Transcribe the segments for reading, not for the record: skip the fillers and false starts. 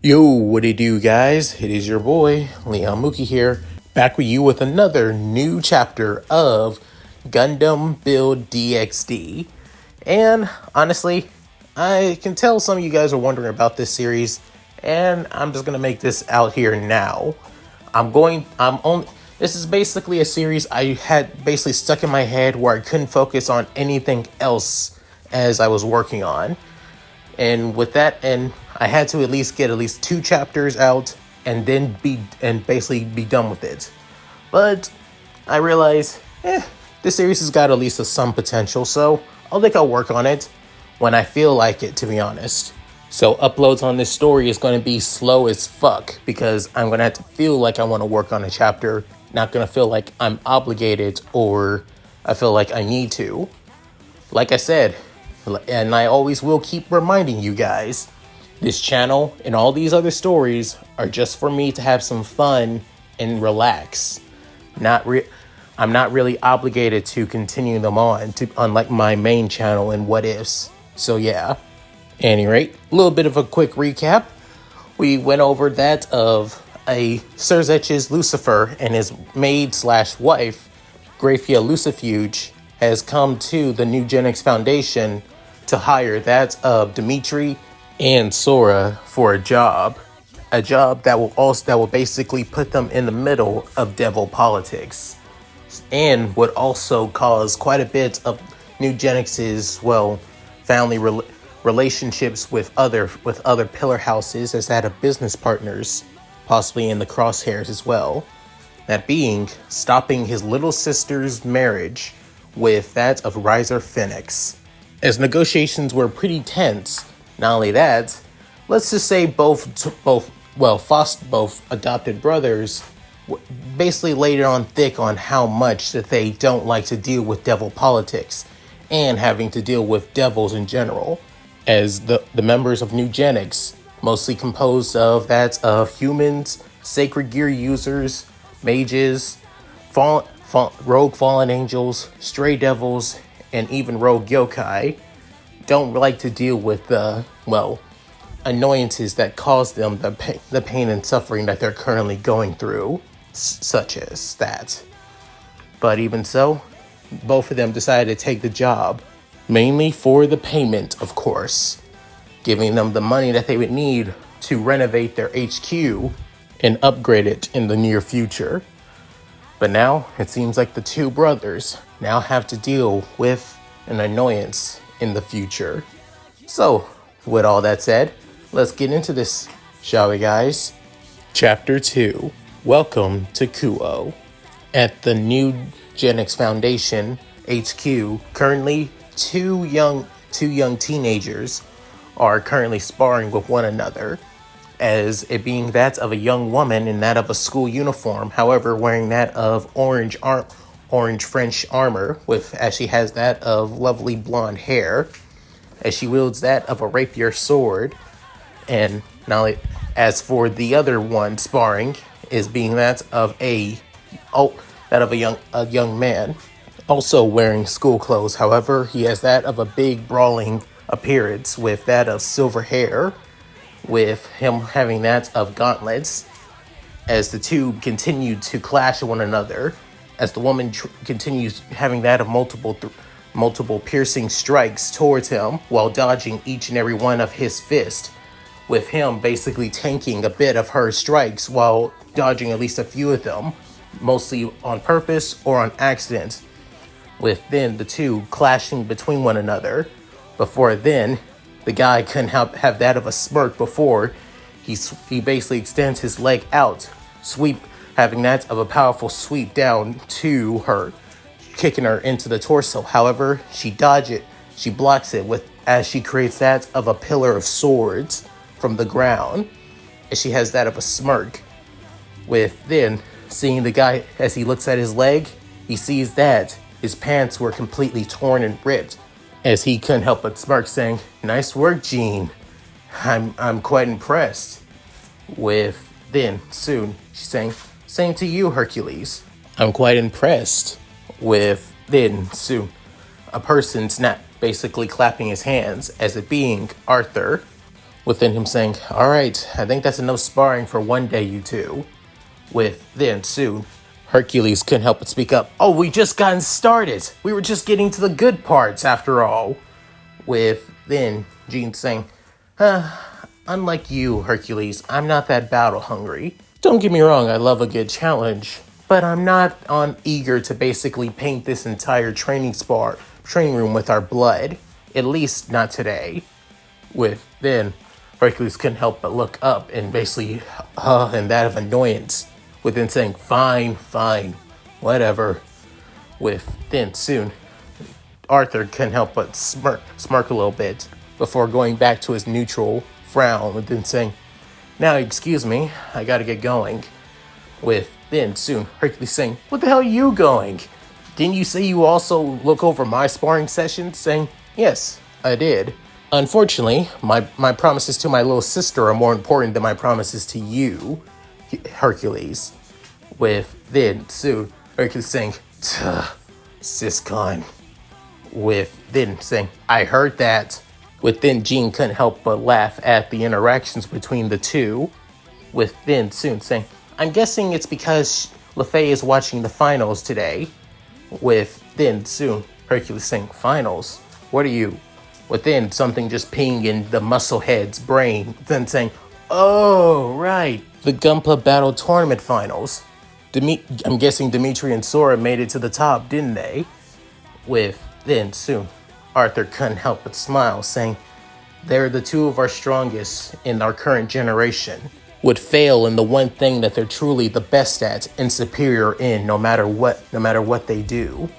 Yo, what it do, guys? It is your boy, Leon Mookie here, back with you with another new chapter of Gundam Build DxD. And honestly, I can tell some of you guys are wondering about this series, and I'm just gonna make this out here now. This is basically a series I had basically stuck in my head where I couldn't focus on anything else as I was working on. And with that, and I had to get at least 2 chapters out and then basically be done with it. But I realized, this series has got at least some potential, so I'll work on it when I feel like it, to be honest. So uploads on this story is going to be slow as fuck because I'm going to have to feel like I want to work on a chapter, not going to feel like I'm obligated or I feel like I need to. Like I said, and I always will keep reminding you guys, this channel and all these other stories are just for me to have some fun and relax. I'm not really obligated to continue them on, unlike my main channel and What Ifs. So yeah, at any rate, a little bit of a quick recap. We went over that of a Serzetch's Lucifer and his maid/wife, Graphia Lucifuge, has come to the New Gen X Foundation to hire that of Dimitri and Sora for a job that will basically put them in the middle of devil politics, and would also cause quite a bit of New Gen X's family relationships with other pillar houses as that of business partners, possibly in the crosshairs as well. That being stopping his little sister's marriage with that of Riser Phoenix. As negotiations were pretty tense, not only that, let's just say both adopted brothers basically laid it on thick on how much that they don't like to deal with devil politics and having to deal with devils in general, as the members of New Gen X, mostly composed of humans, sacred gear users, mages, rogue fallen angels, stray devils, and even rogue yokai, don't like to deal with the, annoyances that cause them the pain and suffering that they're currently going through, such as that. But even so, both of them decided to take the job, mainly for the payment, of course, giving them the money that they would need to renovate their HQ and upgrade it in the near future. But now, it seems like the 2 brothers now have to deal with an annoyance in the future. So, with all that said, let's get into this, shall we, guys? Chapter 2, Welcome to Kuoh. At the New Gen X Foundation HQ, currently two young teenagers are currently sparring with one another, as it being that of a young woman and that of a school uniform, however, wearing that of orange French armor, as she has that of lovely blonde hair, as she wields that of a rapier sword. And now, as for the other one sparring, is being that of a young man, also wearing school clothes. However, he has that of a big brawling appearance with that of silver hair, with him having that of gauntlets, as the two continue to clash one another, as the woman continues having that of multiple piercing strikes towards him while dodging each and every one of his fists, with him basically tanking a bit of her strikes while dodging at least a few of them, mostly on purpose or on accident, with then the two clashing between one another. Before then, the guy couldn't have that of a smirk before he basically extends his leg out, having that of a powerful sweep down to her, kicking her into the torso. However, she blocks it as she creates that of a pillar of swords from the ground, and she has that of a smirk. With then seeing the guy as he looks at his leg, he sees that his pants were completely torn and ripped, as he couldn't help but smirk, saying, "Nice work, Gene." I'm quite impressed with then soon. She's saying, same to you, Hercules. I'm quite impressed with then soon. A person snap, basically clapping his hands as it being Arthur. Within him saying, all right, I think that's enough sparring for one day, you two. With then soon, Hercules couldn't help but speak up. Oh, we just gotten started. We were just getting to the good parts after all. With then Jean saying, unlike you, Hercules, I'm not that battle hungry. Don't get me wrong, I love a good challenge, but I'm not eager to basically paint this entire training room with our blood. At least not today. With then Hercules couldn't help but look up and basically, and that of annoyance. With then saying, fine, whatever. With then soon, Arthur couldn't help but smirk a little bit before going back to his neutral frown and then saying, now excuse me, I gotta get going. With then soon, Hercules saying, what the hell are you going? Didn't you say you also look over my sparring sessions? Saying, yes, I did. Unfortunately, my promises to my little sister are more important than my promises to you, Hercules. With then soon, Hercules saying, Siscon. With then saying, I heard that. With then Jean couldn't help but laugh at the interactions between the two. With then soon saying, I'm guessing it's because LeFay is watching the finals today. With then soon, Hercules saying, finals? What are you? Within something just pinging in the musclehead's brain, then saying, oh, right, the Gunpla Battle Tournament Finals. I'm guessing Dimitri and Sora made it to the top, didn't they? With then soon, Arthur couldn't help but smile, saying, they're the two of our strongest in our current generation. Would fail in the one thing that they're truly the best at and superior in no matter what they do.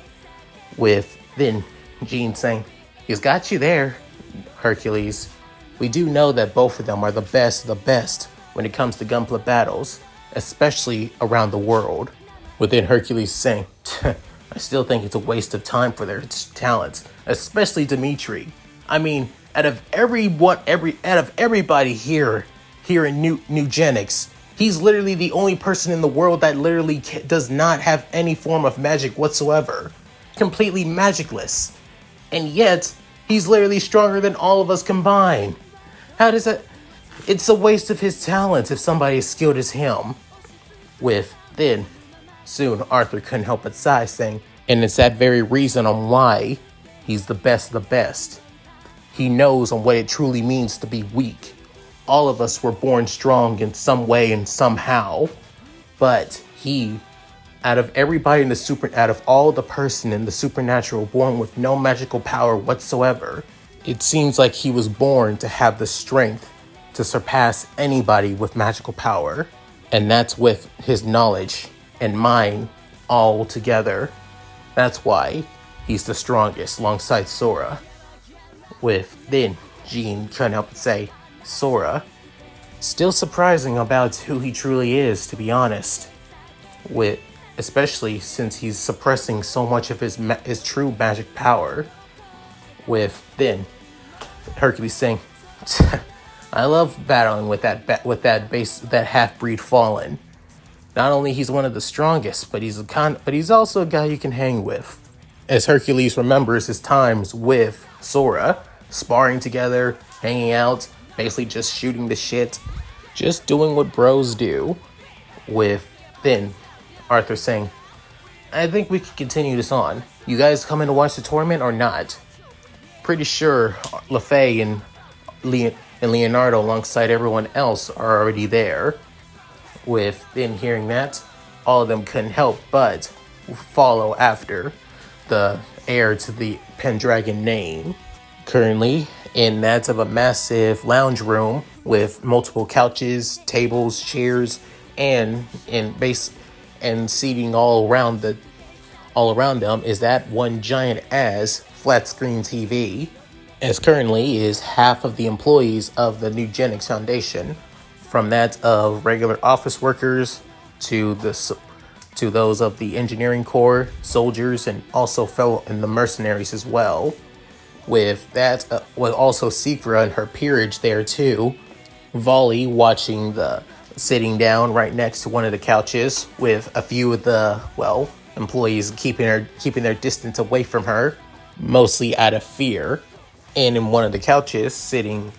With then Jean saying, he's got you there, Hercules. We do know that both of them are the best of the best when it comes to Gunpla battles, especially around the world. Within Hercules saying, I still think it's a waste of time for their talents, especially Dimitri. I mean, out of everybody here in Nugenics, he's literally the only person in the world that literally does not have any form of magic whatsoever. Completely magicless. And yet, he's literally stronger than all of us combined. How does that... It's a waste of his talents if somebody as skilled as him. With then, soon Arthur couldn't help but sigh, saying, and it's that very reason on why he's the best of the best. He knows on what it truly means to be weak. All of us were born strong in some way and somehow. But he... out of all the person in the supernatural born with no magical power whatsoever, it seems like he was born to have the strength to surpass anybody with magical power. And that's with his knowledge and mind all together. That's why he's the strongest alongside Sora. With then Jean couldn't help but say, Sora, still surprising about who he truly is, to be honest. Especially since he's suppressing so much of his true magic power. With then Hercules saying, I love battling with that half-breed Fallen. Not only he's one of the strongest, but he's also a guy you can hang with. As Hercules remembers his times with Sora, sparring together, hanging out, basically just shooting the shit, just doing what bros do. With then Arthur saying, I think we can continue this on. You guys coming to watch the tournament or not? Pretty sure LeFay and Leonardo alongside everyone else are already there. With then hearing that, all of them couldn't help but follow after the heir to the Pendragon name. Currently in that of a massive lounge room with multiple couches, tables, chairs, and seating all around them is that one giant ass flat screen TV. As currently is half of the employees of the Nugenics Foundation, from that of regular office workers to those of the engineering corps, soldiers, and also fellow and the mercenaries as well. with that, with also Secra and her peerage there too. Volley sitting down right next to one of the couches with a few of the, employees keeping their distance away from her, mostly out of fear. And in one of the couches sitting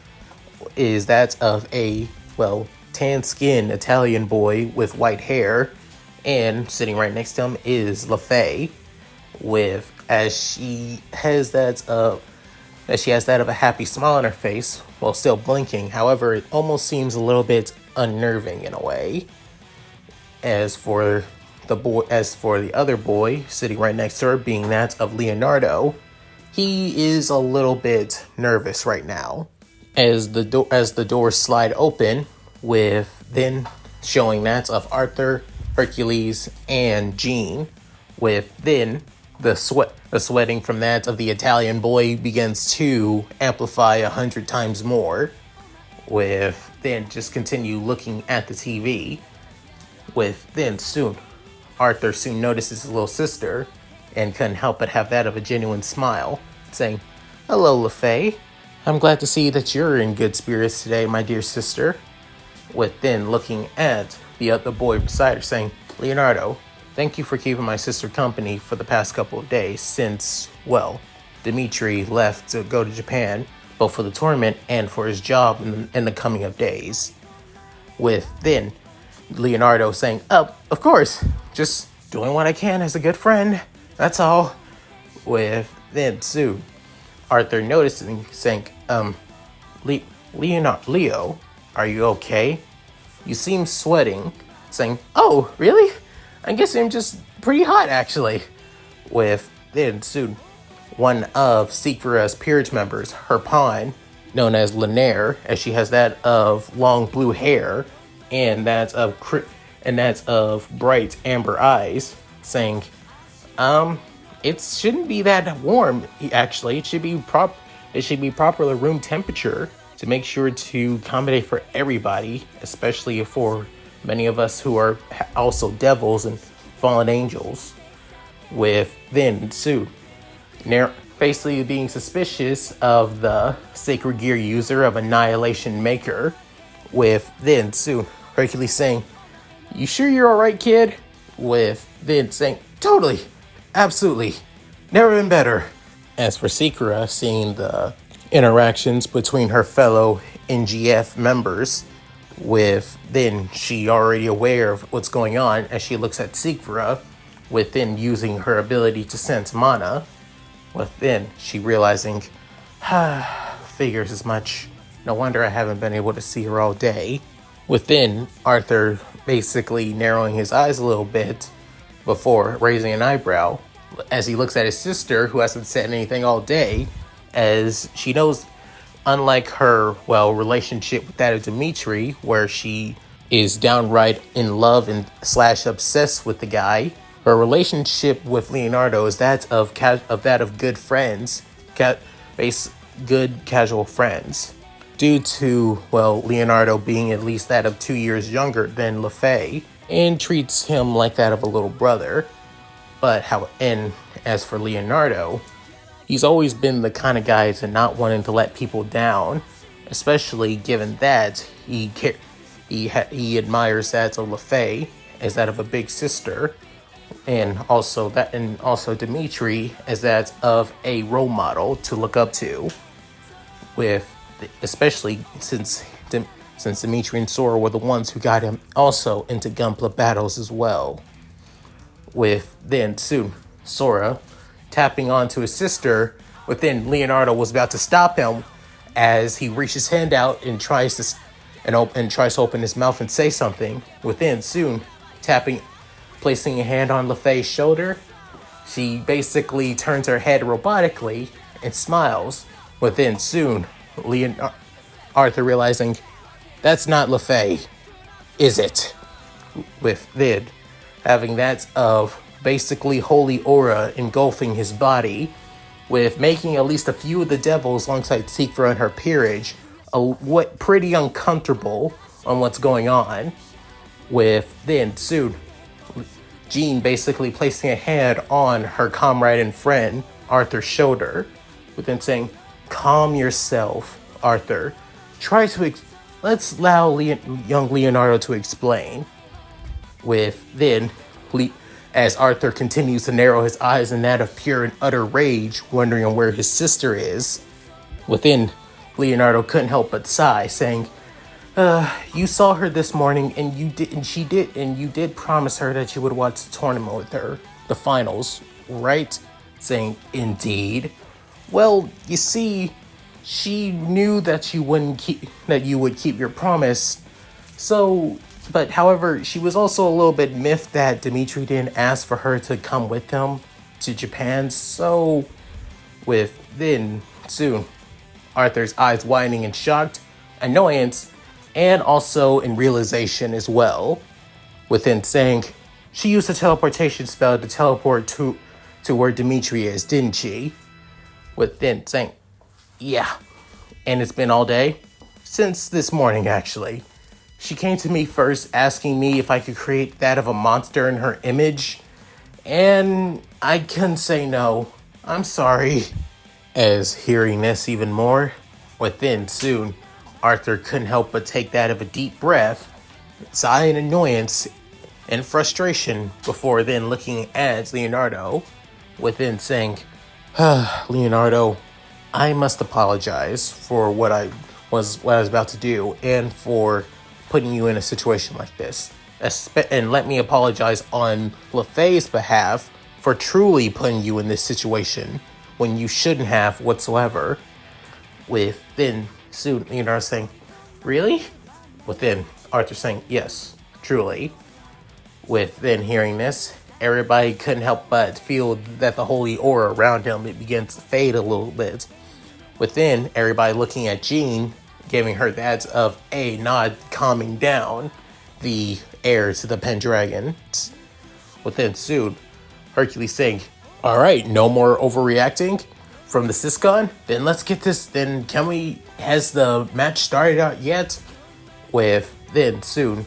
is that of a, tan-skinned Italian boy with white hair. And sitting right next to him is LaFay, as she has that of a happy smile on her face while still blinking. However, it almost seems a little bit unnerving in a way. As for the other boy sitting right next to her, being that of Leonardo, he is a little bit nervous right now. As the doors slide open, with then showing that of Arthur, Hercules, and Jean, with then the sweating from that of the Italian boy begins to amplify 100 times more, with then just continue looking at the TV, with then Arthur soon notices his little sister and couldn't help but have that of a genuine smile, saying, "Hello, LaFay. I'm glad to see that you're in good spirits today, my dear sister," with then looking at the other boy beside her, saying, "Leonardo, thank you for keeping my sister company for the past couple of days since, Dimitri left to go to Japan, both for the tournament and for his job in the coming of days." With then Leonardo saying, "Oh, of course, just doing what I can as a good friend, that's all." With then Arthur noticing, saying, Leo, are you okay? You seem sweating," saying, "Oh, really? I guess I'm just pretty hot, actually." With then one of Secra's peerage members, her pawn, known as Linaire, as she has that of long blue hair and that's of bright amber eyes, saying, "It shouldn't be that warm. Actually, it should be proper room temperature to make sure to accommodate for everybody, especially for many of us who are also devils and fallen angels." With then basically being suspicious of the sacred gear user of Annihilation Maker, with then Hercules saying, "You sure you're alright, kid?" With then saying, "Totally, absolutely, never been better." As for Secra, seeing the interactions between her fellow NGF members, with then she already aware of what's going on as she looks at Secra, within using her ability to sense mana, within she realizing, figures as much. No wonder I haven't been able to see her all day. Within Arthur basically narrowing his eyes a little bit before raising an eyebrow as he looks at his sister, who hasn't said anything all day, as she knows, unlike her, relationship with that of Dimitri, where she is downright in love and / obsessed with the guy, her relationship with Leonardo is that of good friends, good casual friends, due to, Leonardo being at least that of 2 years younger than LaFay, and treats him like that of a little brother. And as for Leonardo, he's always been the kind of guy to not wanting to let people down, especially given that he admires that of LaFay as that of a big sister, and also Dimitri as that of a role model to look up to, especially since Dimitri and Sora were the ones who got him also into Gunpla battles as well. With then Sora tapping onto his sister, but then Leonardo was about to stop him as he reaches his hand out and tries to open his mouth and say something. Within placing a hand on LaFay's shoulder, she basically turns her head robotically and smiles. Within Arthur realizing, that's not LaFay, is it? With then having that of basically holy aura engulfing his body, with making at least a few of the devils alongside Secra and her peerage pretty uncomfortable on what's going on. With then Jean basically placing a hand on her comrade and friend Arthur's shoulder, within saying, calm yourself, Arthur. Try to, let's allow young Leonardo to explain. With then, as Arthur continues to narrow his eyes in that of pure and utter rage, wondering where his sister is. Within, Leonardo couldn't help but sigh, saying, you saw her this morning, and you did promise her that you would watch the tournament with her, the finals, right? Saying, indeed. Well, you see, she knew that you would keep your promise. So, but however, she was also a little bit miffed that Dimitri didn't ask for her to come with him to Japan. So, soon, Arthur's eyes widening in shocked annoyance, and also in realization as well, within saying, she used a teleportation spell to teleport to where Dimitri is, didn't she? Within saying, yeah, and it's been all day? Since this morning, actually. She came to me first asking me if I could create that of a monster in her image, and I couldn't say no. I'm sorry. As hearing this even more, within soon, Arthur couldn't help but take that of a deep breath, sigh in annoyance and frustration before then looking at Leonardo, within saying, Leonardo, I must apologize for what I was about to do and for putting you in a situation like this. And let me apologize on LeFay's behalf for truly putting you in this situation when you shouldn't have whatsoever. Within soon, Leonardo saying, really? Within Arthur saying, yes, truly. Within hearing this, everybody couldn't help but feel that the holy aura around him, it began to fade a little bit. Within, everybody looking at Jean, giving her that of a nod, calming down the heir to the Pendragon. Within soon, Hercules saying, all right, no more overreacting from the Siscon? Then let's get this, has the match started out yet? With then soon,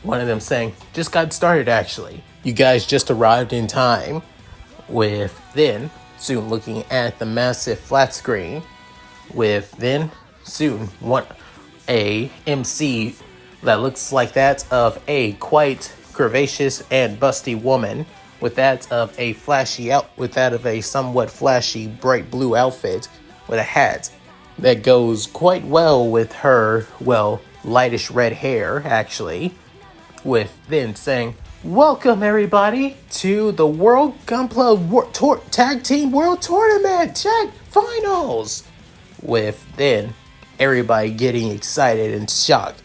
one of them saying, just got started actually. You guys just arrived in time. With then soon looking at the massive flat screen. With then soon a MC that looks like that of a quite curvaceous and busty woman, with that of a somewhat flashy bright blue outfit with a hat that goes quite well with her, lightish red hair actually, with then saying, welcome everybody to the World Gunpla Tag Team World Tournament Finals, with then everybody getting excited and shocked,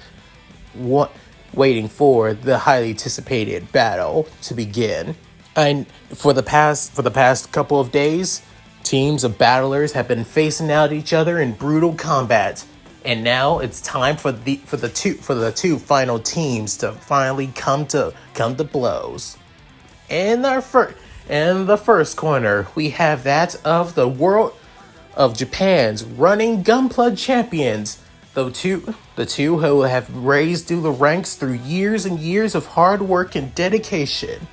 waiting for the highly anticipated battle to begin. And for the past couple of days, teams of battlers have been facing out each other in brutal combat, and now it's time for the two final teams to finally come to blows. In the first corner, we have that of the world of Japan's running Gunpla champions, the two who have raised through the ranks through years and years of hard work and dedication.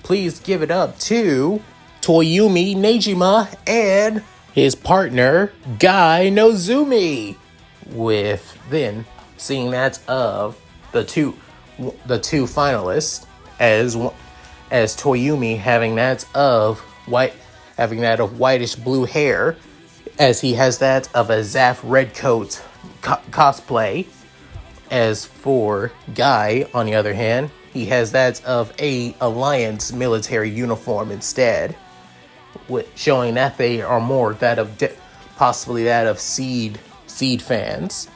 Please give it up to Toyumi Nejima and his partner Guy Nozumi. With then seeing that of the two finalists, as Toyumi having that of whitish blue hair, as he has that of a Zaf Redcoat cosplay. As for Guy, on the other hand, he has that of a Alliance military uniform instead, showing that they are more that of possibly that of Seed fans.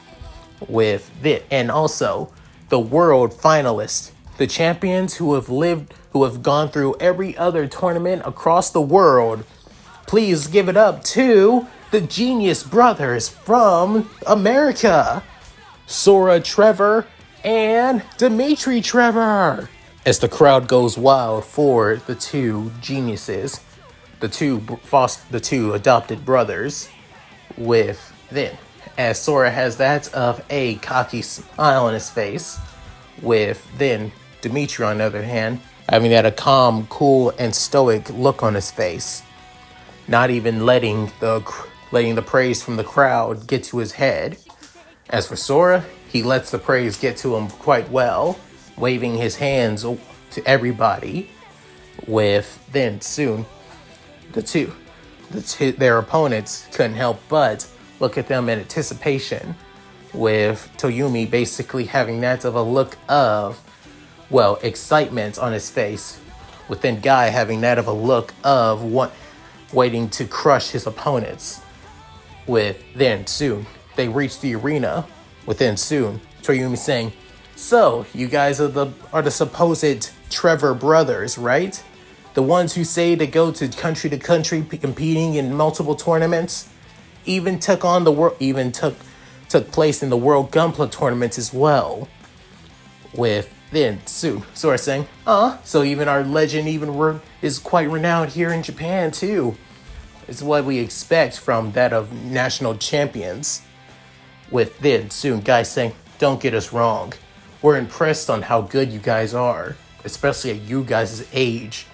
With it, and also the world finalists, the champions who have gone through every other tournament across the world. Please give it up to the Genius Brothers from America, Sora Trevor and Dimitri Trevor. As the crowd goes wild for the two geniuses, the two adopted brothers, with then, as Sora has that of a cocky smile on his face, with then Dimitri on the other hand having that a calm, cool, and stoic look on his face, not even letting the letting the praise from the crowd get to his head. As for Sora, he lets the praise get to him quite well, waving his hands to everybody. With then soon, their opponents couldn't help but look at them in anticipation, with Toyumi basically having that of a look of, well, excitement on his face, with then Guy having that of a look of waiting to crush his opponents. With then soon, they reach the arena. Within soon, Toyumi saying, "So, you guys are the supposed Trevor brothers, right? The ones who say to go to country competing in multiple tournaments, even took place in the World Gunpla tournaments as well." With then soon, Sora saying, so even our legend is quite renowned here in Japan too. It's what we expect from that of national champions." With then soon, Guy saying, "Don't get us wrong. We're impressed on how good you guys are, especially at you guys' age.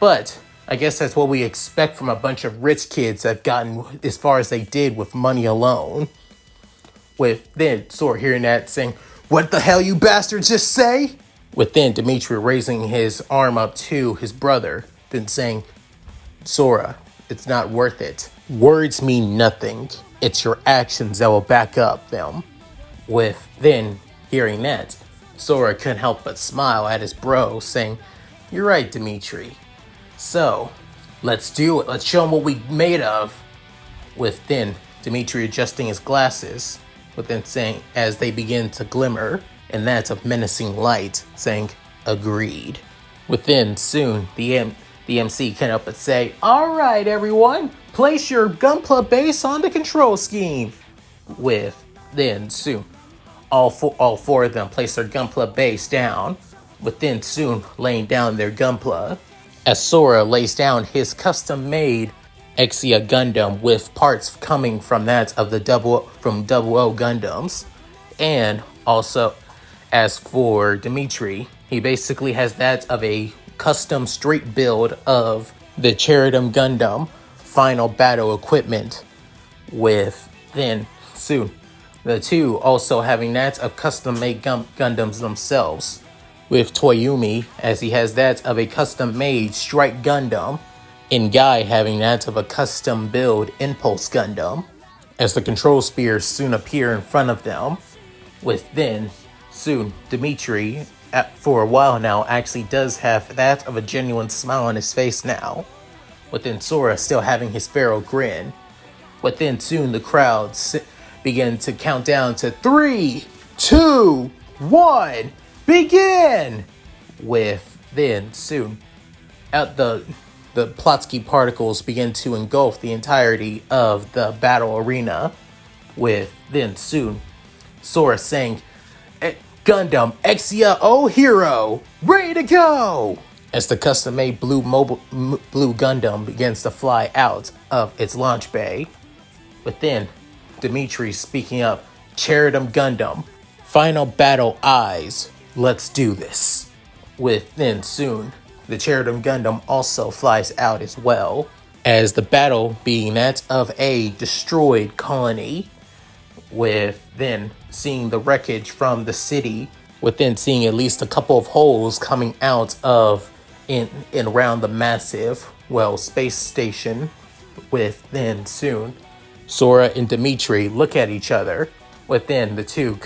But I guess that's what we expect from a bunch of rich kids that have gotten as far as they did with money alone." With then Sora hearing that saying, "What the hell you bastards just say?" With then Dimitri raising his arm up to his brother, then saying, "Sora, it's not worth it. Words mean nothing. It's your actions that will back up them." With then hearing that, Sora couldn't help but smile at his bro, saying, "You're right, Dimitri. So, let's do it. Let's show him what we made of." With then Dimitri adjusting his glasses, with then saying, as they begin to glimmer, and that's of menacing light, saying, "Agreed." Within soon, the MC can't help but say, "All right, everyone, place your Gunpla base on the control scheme." With then soon, all four of them place their Gunpla base down, within soon laying down their Gunpla, as Sora lays down his custom-made Exia Gundam with parts coming from that of the Double O Gundams. And also, as for Dimitri, he basically has that of a custom straight build of the Cherubim Gundam final battle equipment. With then soon, the two also having that of custom-made Gundams themselves, with Toyumi as he has that of a custom-made Strike Gundam, and Guy having that of a custom-build Impulse Gundam, as the control spears soon appear in front of them. With then soon, Dimitri, for a while now, actually does have that of a genuine smile on his face now, within Sora still having his feral grin. Within soon, the crowd begin to count down to 3, 2, 1, begin! With then soon, the Plotsky particles begin to engulf the entirety of the battle arena. With then soon, Sora saying, "Gundam Exia O Hero, ready to go!" as the custom-made blue Gundam begins to fly out of its launch bay. Within, Dimitri speaking up, "Cherubim Gundam, final battle eyes, let's do this." Within soon, the Cherubim Gundam also flies out as well, as the battle being that of a destroyed colony. With then seeing the wreckage from the city, within seeing at least a couple of holes coming out of in around the massive, space station. With then soon, Sora and Dimitri look at each other, within the two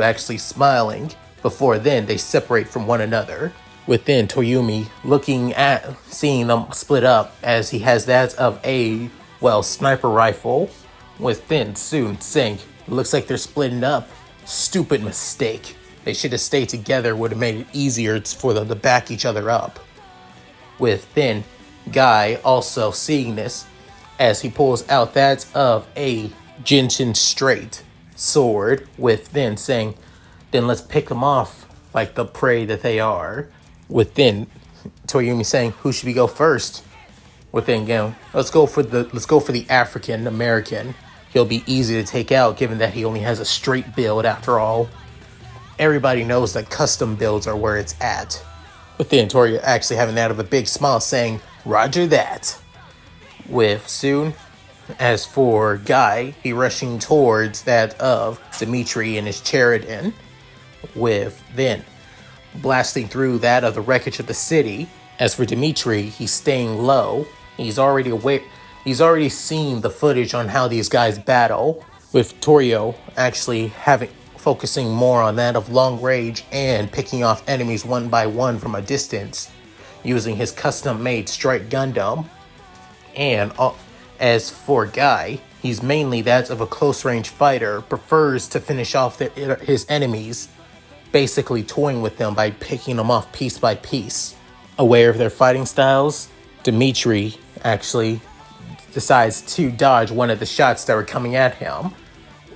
actually smiling, before then they separate from one another. Within Toyumi seeing them split up, as he has that of a, sniper rifle. Within soon saying, "Looks like they're splitting up. Stupid mistake. They should have stayed together, would have made it easier for them to back each other up." Within Guy also seeing this, as he pulls out that of a Genshin straight sword, with then saying, "Then let's pick them off like the prey that they are." Within Toyumi saying, "Who should we go first?" Within game, let's go for the African American. He'll be easy to take out, given that he only has a straight build after all. Everybody knows that custom builds are where it's at. Within Tori actually having that of a big smile saying, "Roger that." With soon, As for Guy, he rushing towards that of Dimitri and his Sheridan, with then blasting through that of the wreckage of the city. As for Dimitri, he's staying low. He's already aware. He's already seen the footage on how these guys battle, with Torio actually focusing more on that of long range and picking off enemies one by one from a distance using his custom-made strike Gundam. And as for Guy, he's mainly that of a close-range fighter, prefers to finish off his enemies, basically toying with them by picking them off piece by piece. Aware of their fighting styles, Dimitri actually decides to dodge one of the shots that were coming at him,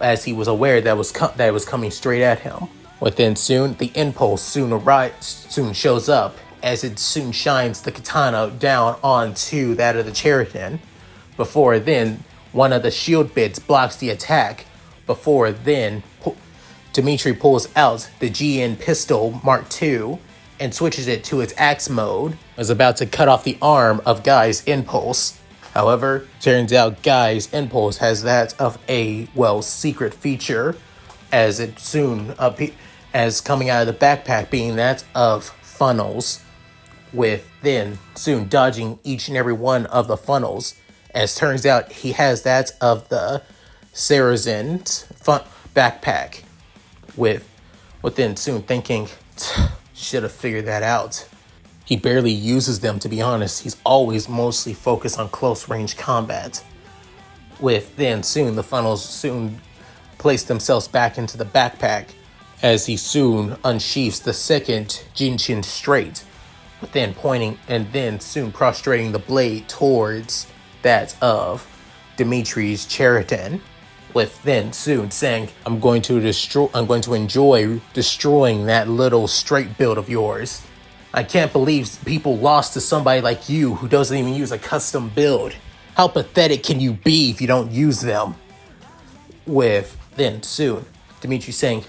as he was aware that it was coming straight at him. Within soon, the impulse soon shows up, as it soon shines the katana down onto that of the Sheridan. Before then, one of the shield bits blocks the attack. Before then, Dimitri pulls out the GN pistol Mark II and switches it to its axe mode, is about to cut off the arm of Guy's impulse. However, turns out Guy's impulse has that of a, secret feature, as it soon as coming out of the backpack being that of funnels, with then soon dodging each and every one of the funnels, as turns out he has that of the Sarazen's backpack, within soon thinking, should have figured that out. He barely uses them, to be honest. He's always mostly focused on close-range combat. With then soon, the funnels soon place themselves back into the backpack, as he soon unsheaths the second Jinshin straight, but then pointing and then soon prostrating the blade towards that of Dimitri's Sheridan, with then soon saying, I'm going to enjoy destroying that little straight build of yours. I can't believe people lost to somebody like you who doesn't even use a custom build. How pathetic can you be if you don't use them? With then soon, Dimitri saying,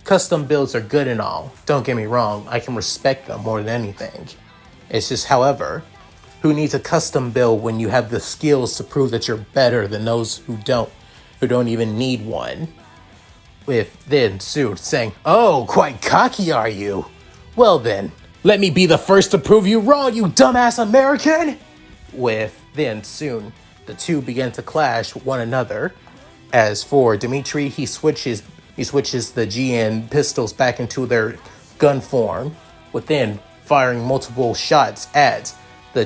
custom builds are good and all. Don't get me wrong, I can respect them more than anything. It's just, however, who needs a custom build when you have the skills to prove that you're better than those who don't even need one? With then soon saying, oh, quite cocky are you? Well then, let me be the first to prove you wrong, you dumbass American! With then soon, the two begin to clash one another. As for Dimitri, he switches the GN pistols back into their gun form, within firing multiple shots at the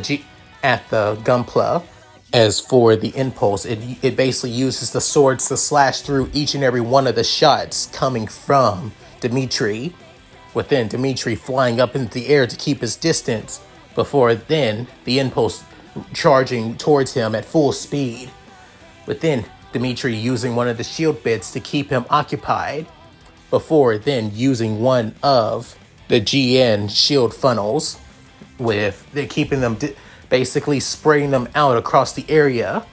Gunpla. As for the impulse, it basically uses the swords to slash through each and every one of the shots coming from Dimitri, within Dimitri flying up into the air to keep his distance, before then the impulse charging towards him at full speed, within Dimitri using one of the shield bits to keep him occupied, before then using one of the GN shield funnels, with keeping them basically spraying them out across the area.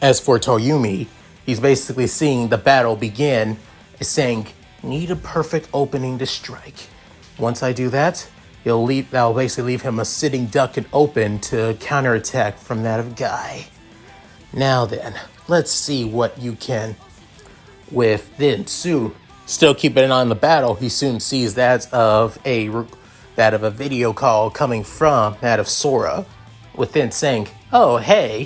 As for Toyumi, he's basically seeing the battle begin, saying, need a perfect opening to strike. Once I do that, that'll basically leave him a sitting duck and open to counterattack from that of Guy. Now then, let's see what you can. With then Sue still keeping an eye on the battle, he soon sees that of a video call coming from that of Sora, within saying, oh hey,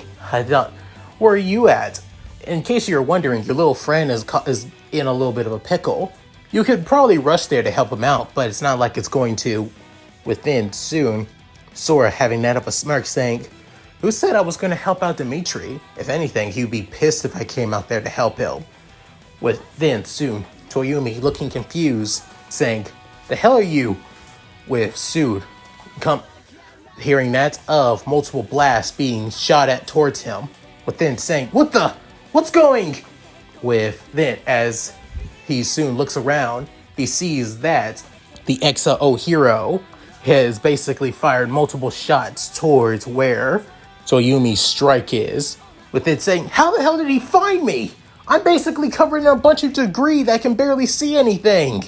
where are you at? In case you're wondering, your little friend is in a little bit of a pickle. You could probably rush there to help him out, but it's not like it's going to. Within soon, Sora having that of a smirk saying, who said I was going to help out Dimitri? If anything, he'd be pissed if I came out there to help him. Within soon, Toyumi looking confused, saying, the hell are you? With Sue hearing that of multiple blasts being shot at towards him, within saying, what's going? With then, as he soon looks around, he sees that the XO hero has basically fired multiple shots towards where Toyumi's strike is, with it saying, how the hell did he find me? I'm basically covered in a bunch of debris that can barely see anything.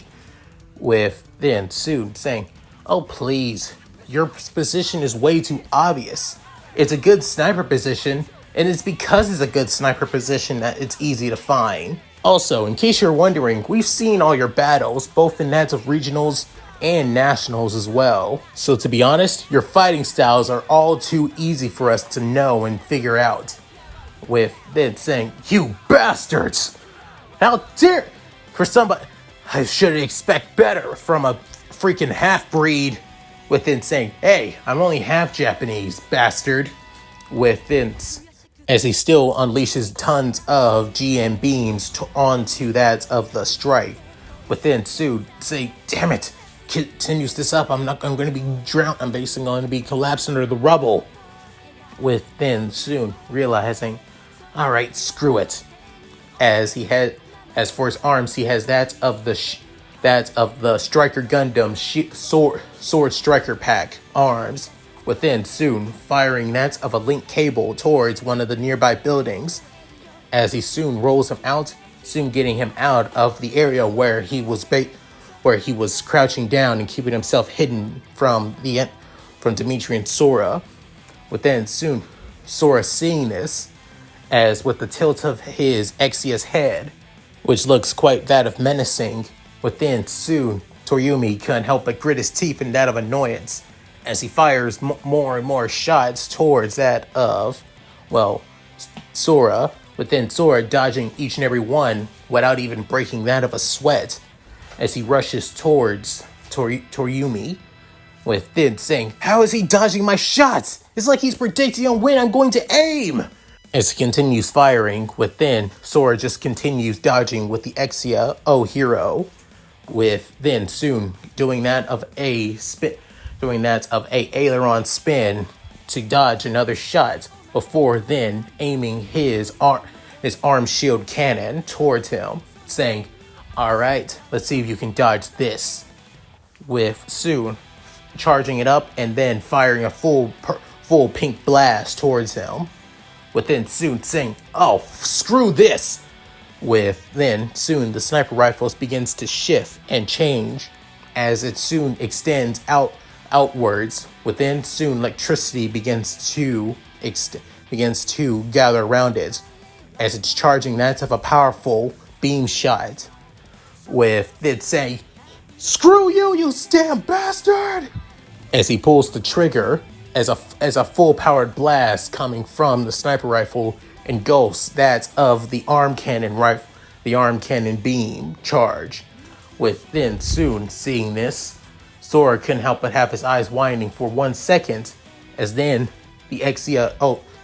With then Sue saying, oh please, your position is way too obvious. It's a good sniper position, And it's because it's a good sniper position that it's easy to find. Also, in case you're wondering, we've seen all your battles, both in that of regionals and nationals as well. So to be honest, your fighting styles are all too easy for us to know and figure out. With then saying, "You bastards! How dare..." For somebody, I should expect better from a freaking half-breed. Within saying, "Hey, I'm only half Japanese, bastard." Within, as he still unleashes tons of GM beams onto that of the strike. Within Sue say, "Damn it, continues this up, I'm going to be drowned. I'm basically going to be collapsing under the rubble." Within soon realizing, all right, screw it. As for his arms, he has that of the Striker Gundam sword striker pack arms. Within soon firing that of a link cable towards one of the nearby buildings. As he soon rolls him out, soon getting him out of the area where he was crouching down and keeping himself hidden from Dimitri and Sora. Within soon Sora seeing this, as with the tilt of his Exia's head, which looks quite that of menacing, within soon Toryumi couldn't help but grit his teeth in that of annoyance, as he fires more and more shots towards that of, Sora, within Sora dodging each and every one without even breaking that of a sweat, as he rushes towards Toryumi, within saying, "How is he dodging my shots? It's like he's predicting on when I'm going to aim!" As he continues firing, within, Sora just continues dodging with the Exia O Hero, with then soon doing that of a aileron spin to dodge another shot, before then aiming his arm shield cannon towards him, saying, "All right, let's see if you can dodge this." With soon charging it up and then firing a full pink blast towards him. Within soon saying, "Oh, screw this." With then soon the sniper rifles begins to shift and change as it soon extends outwards. Within soon electricity begins to gather around it as it's charging that of a powerful beam shot. With it saying, "Screw you, you damn bastard!" As he pulls the trigger, as a full-powered blast coming from the sniper rifle engulfs that of the arm cannon beam charge. Within soon seeing this, Sora couldn't help but have his eyes widening for 1 second, as then the Exia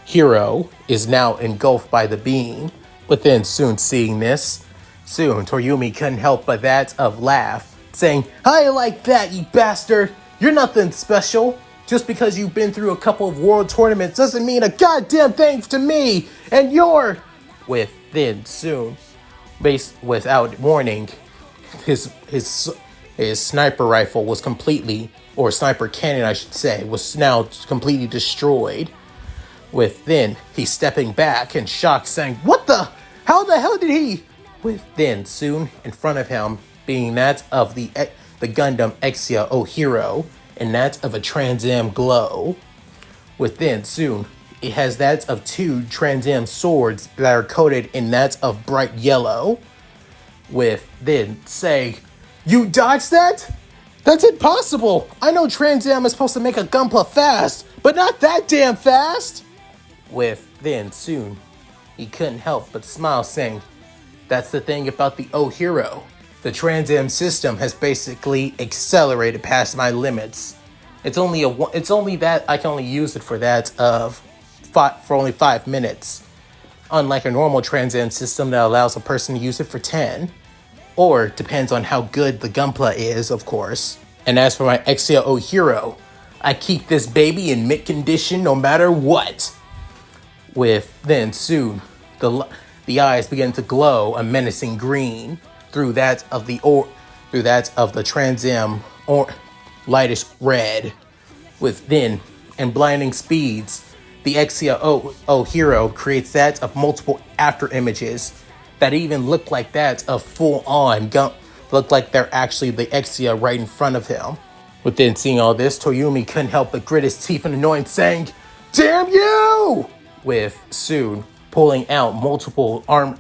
Hero is now engulfed by the beam. Within soon seeing this, soon Toryumi couldn't help but that of laugh, saying, "How you like that, you bastard? You're nothing special. Just because you've been through a couple of world tournaments doesn't mean a goddamn thing to me, and you're..." Within soon, without warning, his sniper rifle was completely, or sniper cannon I should say, was now completely destroyed. Within, he's stepping back in shock, saying, how the hell did he? Within soon, in front of him, being that of the Gundam Exia O Hero, and that of a Trans Am Glow. Within soon, it has that of 2 Trans Am swords that are coated in that of bright yellow. With then saying, "You dodged that? That's impossible! I know Trans Am is supposed to make a Gunpla fast, but not that damn fast!" With then soon, he couldn't help but smile, saying, "That's the thing about the O Hero. The Trans Am system has basically accelerated past my limits. It's only that I can only use it for only 5 minutes. Unlike a normal Trans Am system that allows a person to use it for 10. Or depends on how good the Gunpla is, of course. And as for my Exia O Hero, I keep this baby in mint condition no matter what." With then soon, the eyes begin to glow a menacing green through that of the Trans Am or lightish red. With then and blinding speeds, the Exia O Hero creates that of multiple after images that even look like that of full-on look like they're actually the Exia right in front of him. Within seeing all this, Toryumi couldn't help but grit his teeth in annoyance, saying, "Damn you!" with soon pulling out multiple armor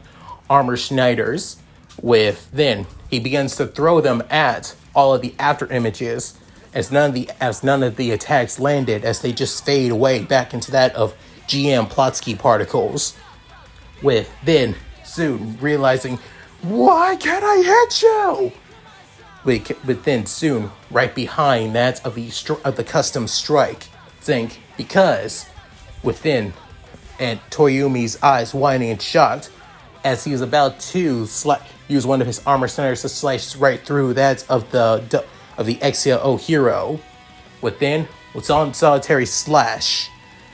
Schneiders, with then he begins to throw them at all of the after images as none of the attacks landed, as they just fade away back into that of GM Plotsky particles, with then soon realizing, why can't I hit you? But then soon, right behind that of the custom strike, think because within, and Toyumi's eyes widening and shocked as he was about to use one of his armor centers to slice right through that of the XLO hero. Within solitary slash,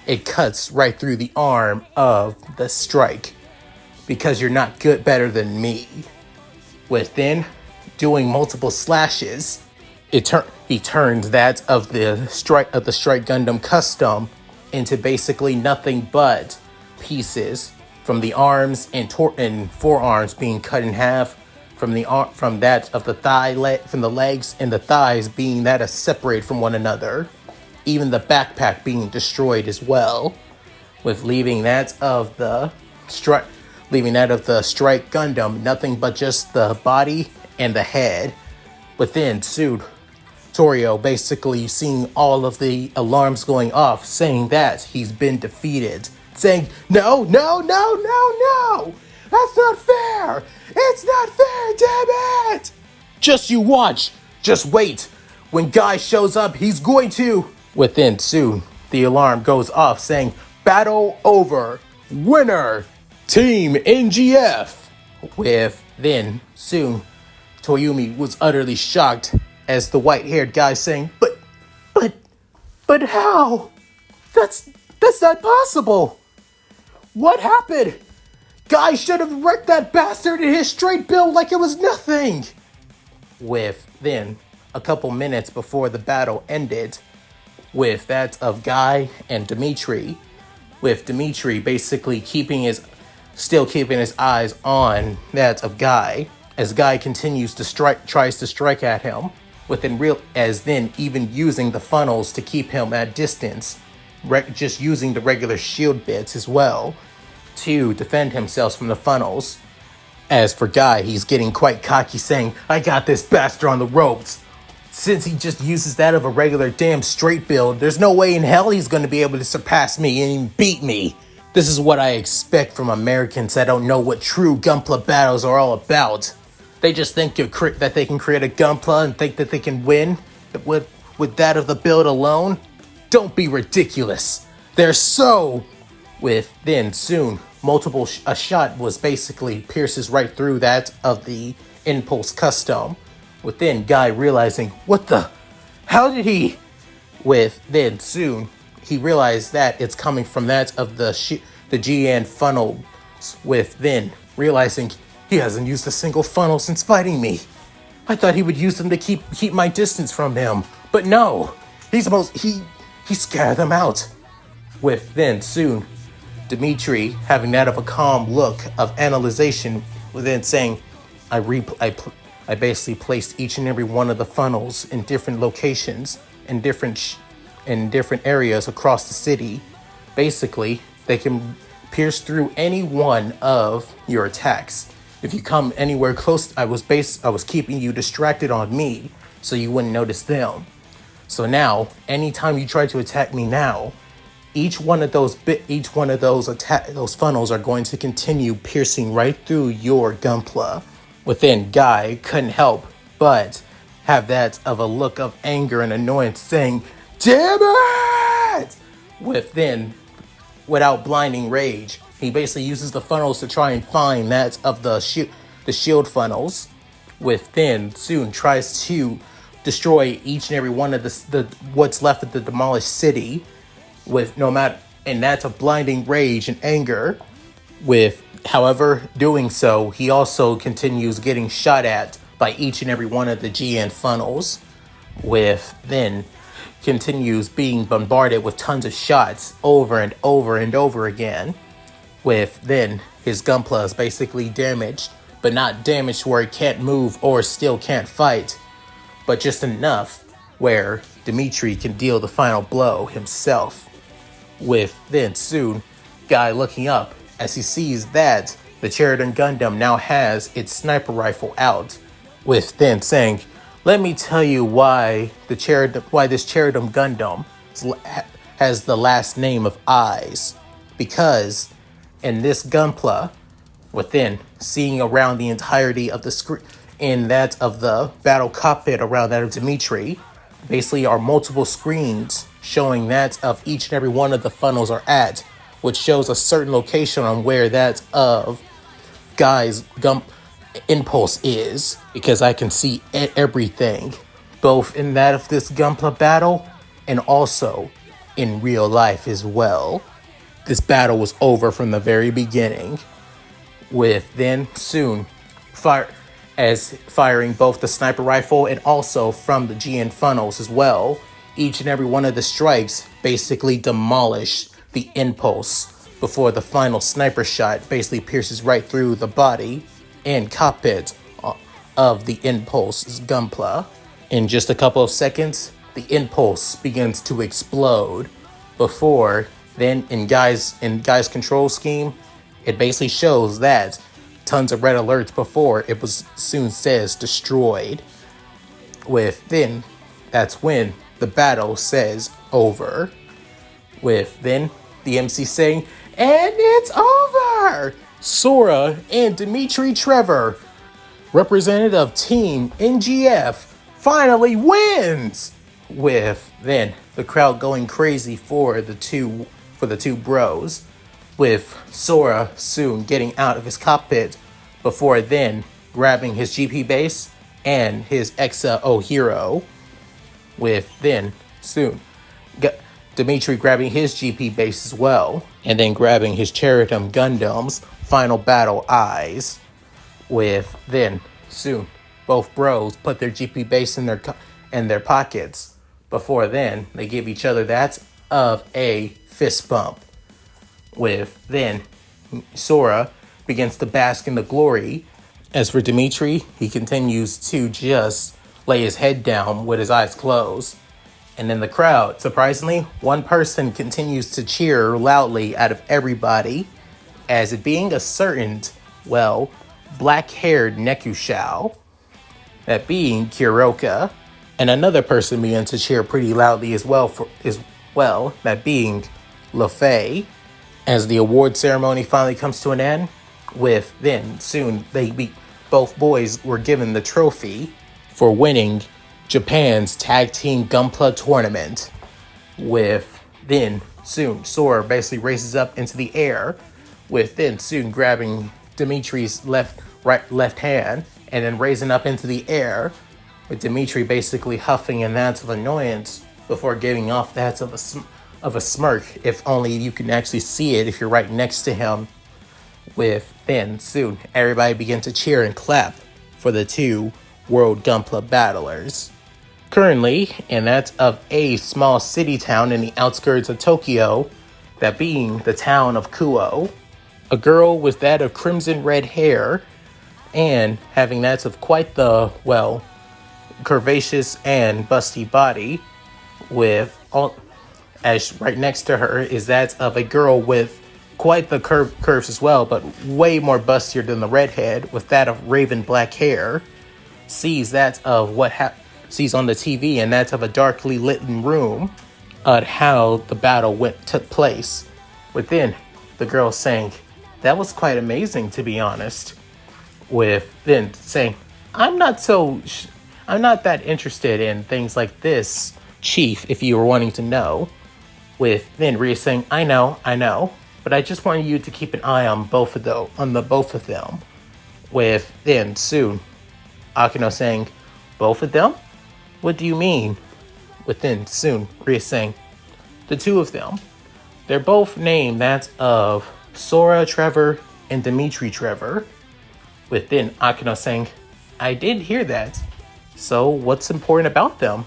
it cuts right through the arm of the strike. Because you're not better than me. Within doing multiple slashes, he turned that of the strike Gundam custom into basically nothing but pieces, from the arms and forearms being cut in half, from that of the from the legs and the thighs being that are separated from one another, even the backpack being destroyed as well, with leaving that of the strike Gundam nothing but just the body and the head. But then soon, Torio basically seeing all of the alarms going off, saying that he's been defeated, saying, no, that's not fair, it's not fair, damn it! Just you watch, just wait, when Guy shows up, he's going to... Within soon, the alarm goes off saying, battle over, winner, Team NGF. With then soon, Toyumi was utterly shocked as the white-haired guy saying, but how? That's not possible. What happened? Guy should have wrecked that bastard in his straight build like it was nothing. With then a couple minutes before the battle ended, with that of Guy and Dimitri, with Dimitri basically still keeping his eyes on that of Guy, as Guy continues to tries to strike at him, even using the funnels to keep him at distance, just using the regular shield bits as well to defend himself from the funnels. As for Guy, he's getting quite cocky, saying, I got this bastard on the ropes. Since he just uses that of a regular damn straight build, there's no way in hell he's going to be able to surpass me and beat me. This is what I expect from Americans that don't know what true Gunpla battles are all about. They just think that they can create a Gunpla and think that they can win with that of the build alone. Don't be ridiculous. They're so... With then soon, a shot was basically pierces right through that of the Impulse custom. Within Guy realizing, what the... How did he... With then soon, he realized that it's coming from that of the GN funnel. With then realizing he hasn't used a single funnel since fighting me. I thought he would use them to keep my distance from him, but no, he scared them out. With then soon, Dimitri having that of a calm look of analyzation, within saying, I basically placed each and every one of the funnels in different locations in different areas across the city. Basically, they can pierce through any one of your attacks. If you come anywhere close, I was keeping you distracted on me so you wouldn't notice them. So now, anytime you try to attack me now, each one of those funnels are going to continue piercing right through your Gunpla. Within Guy couldn't help but have that of a look of anger and annoyance, saying, damn it! Without blinding rage, he basically uses the funnels to try and find that of the shield funnels. Within soon tries to destroy each and every one of the what's left of the demolished city, and that's a blinding rage and anger. However, doing so, he also continues getting shot at by each and every one of the GN funnels, continues being bombarded with tons of shots over and over and over again. His Gunpla is basically damaged, but not damaged where he can't move or still can't fight, but just enough where Dimitri can deal the final blow himself. Soon, Guy looking up as he sees that the Sheridan Gundam now has its sniper rifle out, with then saying, "Let me tell you why this Sheridan Gundam has the last name of Eyes, because in this Gunpla, within seeing around the entirety of the screen, in that of the battle cockpit around that of Dimitri, basically are multiple screens showing that of each and every one of the funnels are at, which shows a certain location on where that of Guy's impulse is, because I can see everything, both in that of this Gunpla battle and also in real life as well. This battle was over from the very beginning, with then soon firing both the sniper rifle and also from the GN funnels as well. Each and every one of the strikes basically demolished the impulse before the final sniper shot basically pierces right through the body and cockpit of the impulse's Gunpla. In just a couple of seconds, the impulse begins to explode before then in Guy's control scheme, it basically shows that tons of red alerts before it was soon says destroyed. With then, that's when the battle says over. With then the MC saying, "And it's over! Sora and Dimitri Trevor, representative of Team NGF, finally wins!" With then the crowd going crazy for the two bros, with Sora soon getting out of his cockpit before then grabbing his GP base and his Exa O Hero, with then soon Dimitri grabbing his GP base as well, and then grabbing his Cheritum Gundam's final battle Eyes, with then soon both bros put their GP base in their pockets before then they give each other that of a fist bump. With then Sora begins to bask in the glory. As for Dimitri, he continues to just lay his head down with his eyes closed. And in the crowd, surprisingly, one person continues to cheer loudly out of everybody, as it being a certain, black-haired Nekushao, that being Kuroka, and another person began to cheer pretty loudly as well, that being LaFay. As the award ceremony finally comes to an end, with then soon both boys were given the trophy for winning Japan's Tag Team Gunpla tournament. With then soon Sora basically races up into the air, with then soon grabbing Dimitri's left hand and then raising up into the air, with Dimitri basically huffing an ounce of annoyance before giving off that of a smirk, if only you can actually see it if you're right next to him. With then soon everybody began to cheer and clap for the two World Gunpla battlers. Currently, and that's of a small city town in the outskirts of Tokyo, that being the town of Kuoh, a girl with that of crimson red hair and having that of quite the, curvaceous and busty body, with all, as right next to her is that of a girl with quite the curves as well, but way more bustier than the redhead, with that of raven black hair, sees that of sees on the TV, and that's of a darkly lit room on how the battle took place. Within, the girl saying, "That was quite amazing, to be honest." With then saying, I'm not that interested in things like this, Chief, if you were wanting to know." With then Rhea saying, I know, but I just wanted you to keep an eye on both of them. With then soon Akino saying, "Both of them? What do you mean?" With then soon Rhea saying, "The two of them. They're both named that of Sora Trevor and Dimitri Trevor." With then Akino saying, "I did hear that. So what's important about them?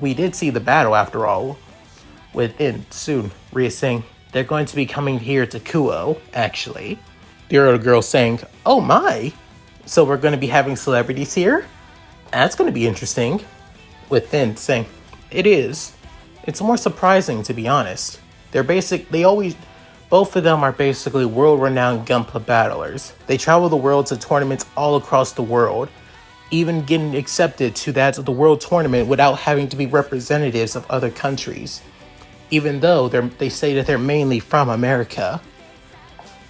We did see the battle after all." Within soon Rhea saying, "They're going to be coming here to Kuoh, actually." The other girl saying, "Oh my, so we're going to be having celebrities here? That's going to be interesting." Within saying, "It is. It's more surprising, to be honest. They always Both of them are basically world-renowned Gunpla battlers. They travel the world to tournaments all across the world, even getting accepted to that of the world tournament without having to be representatives of other countries, even though they say that they're mainly from America.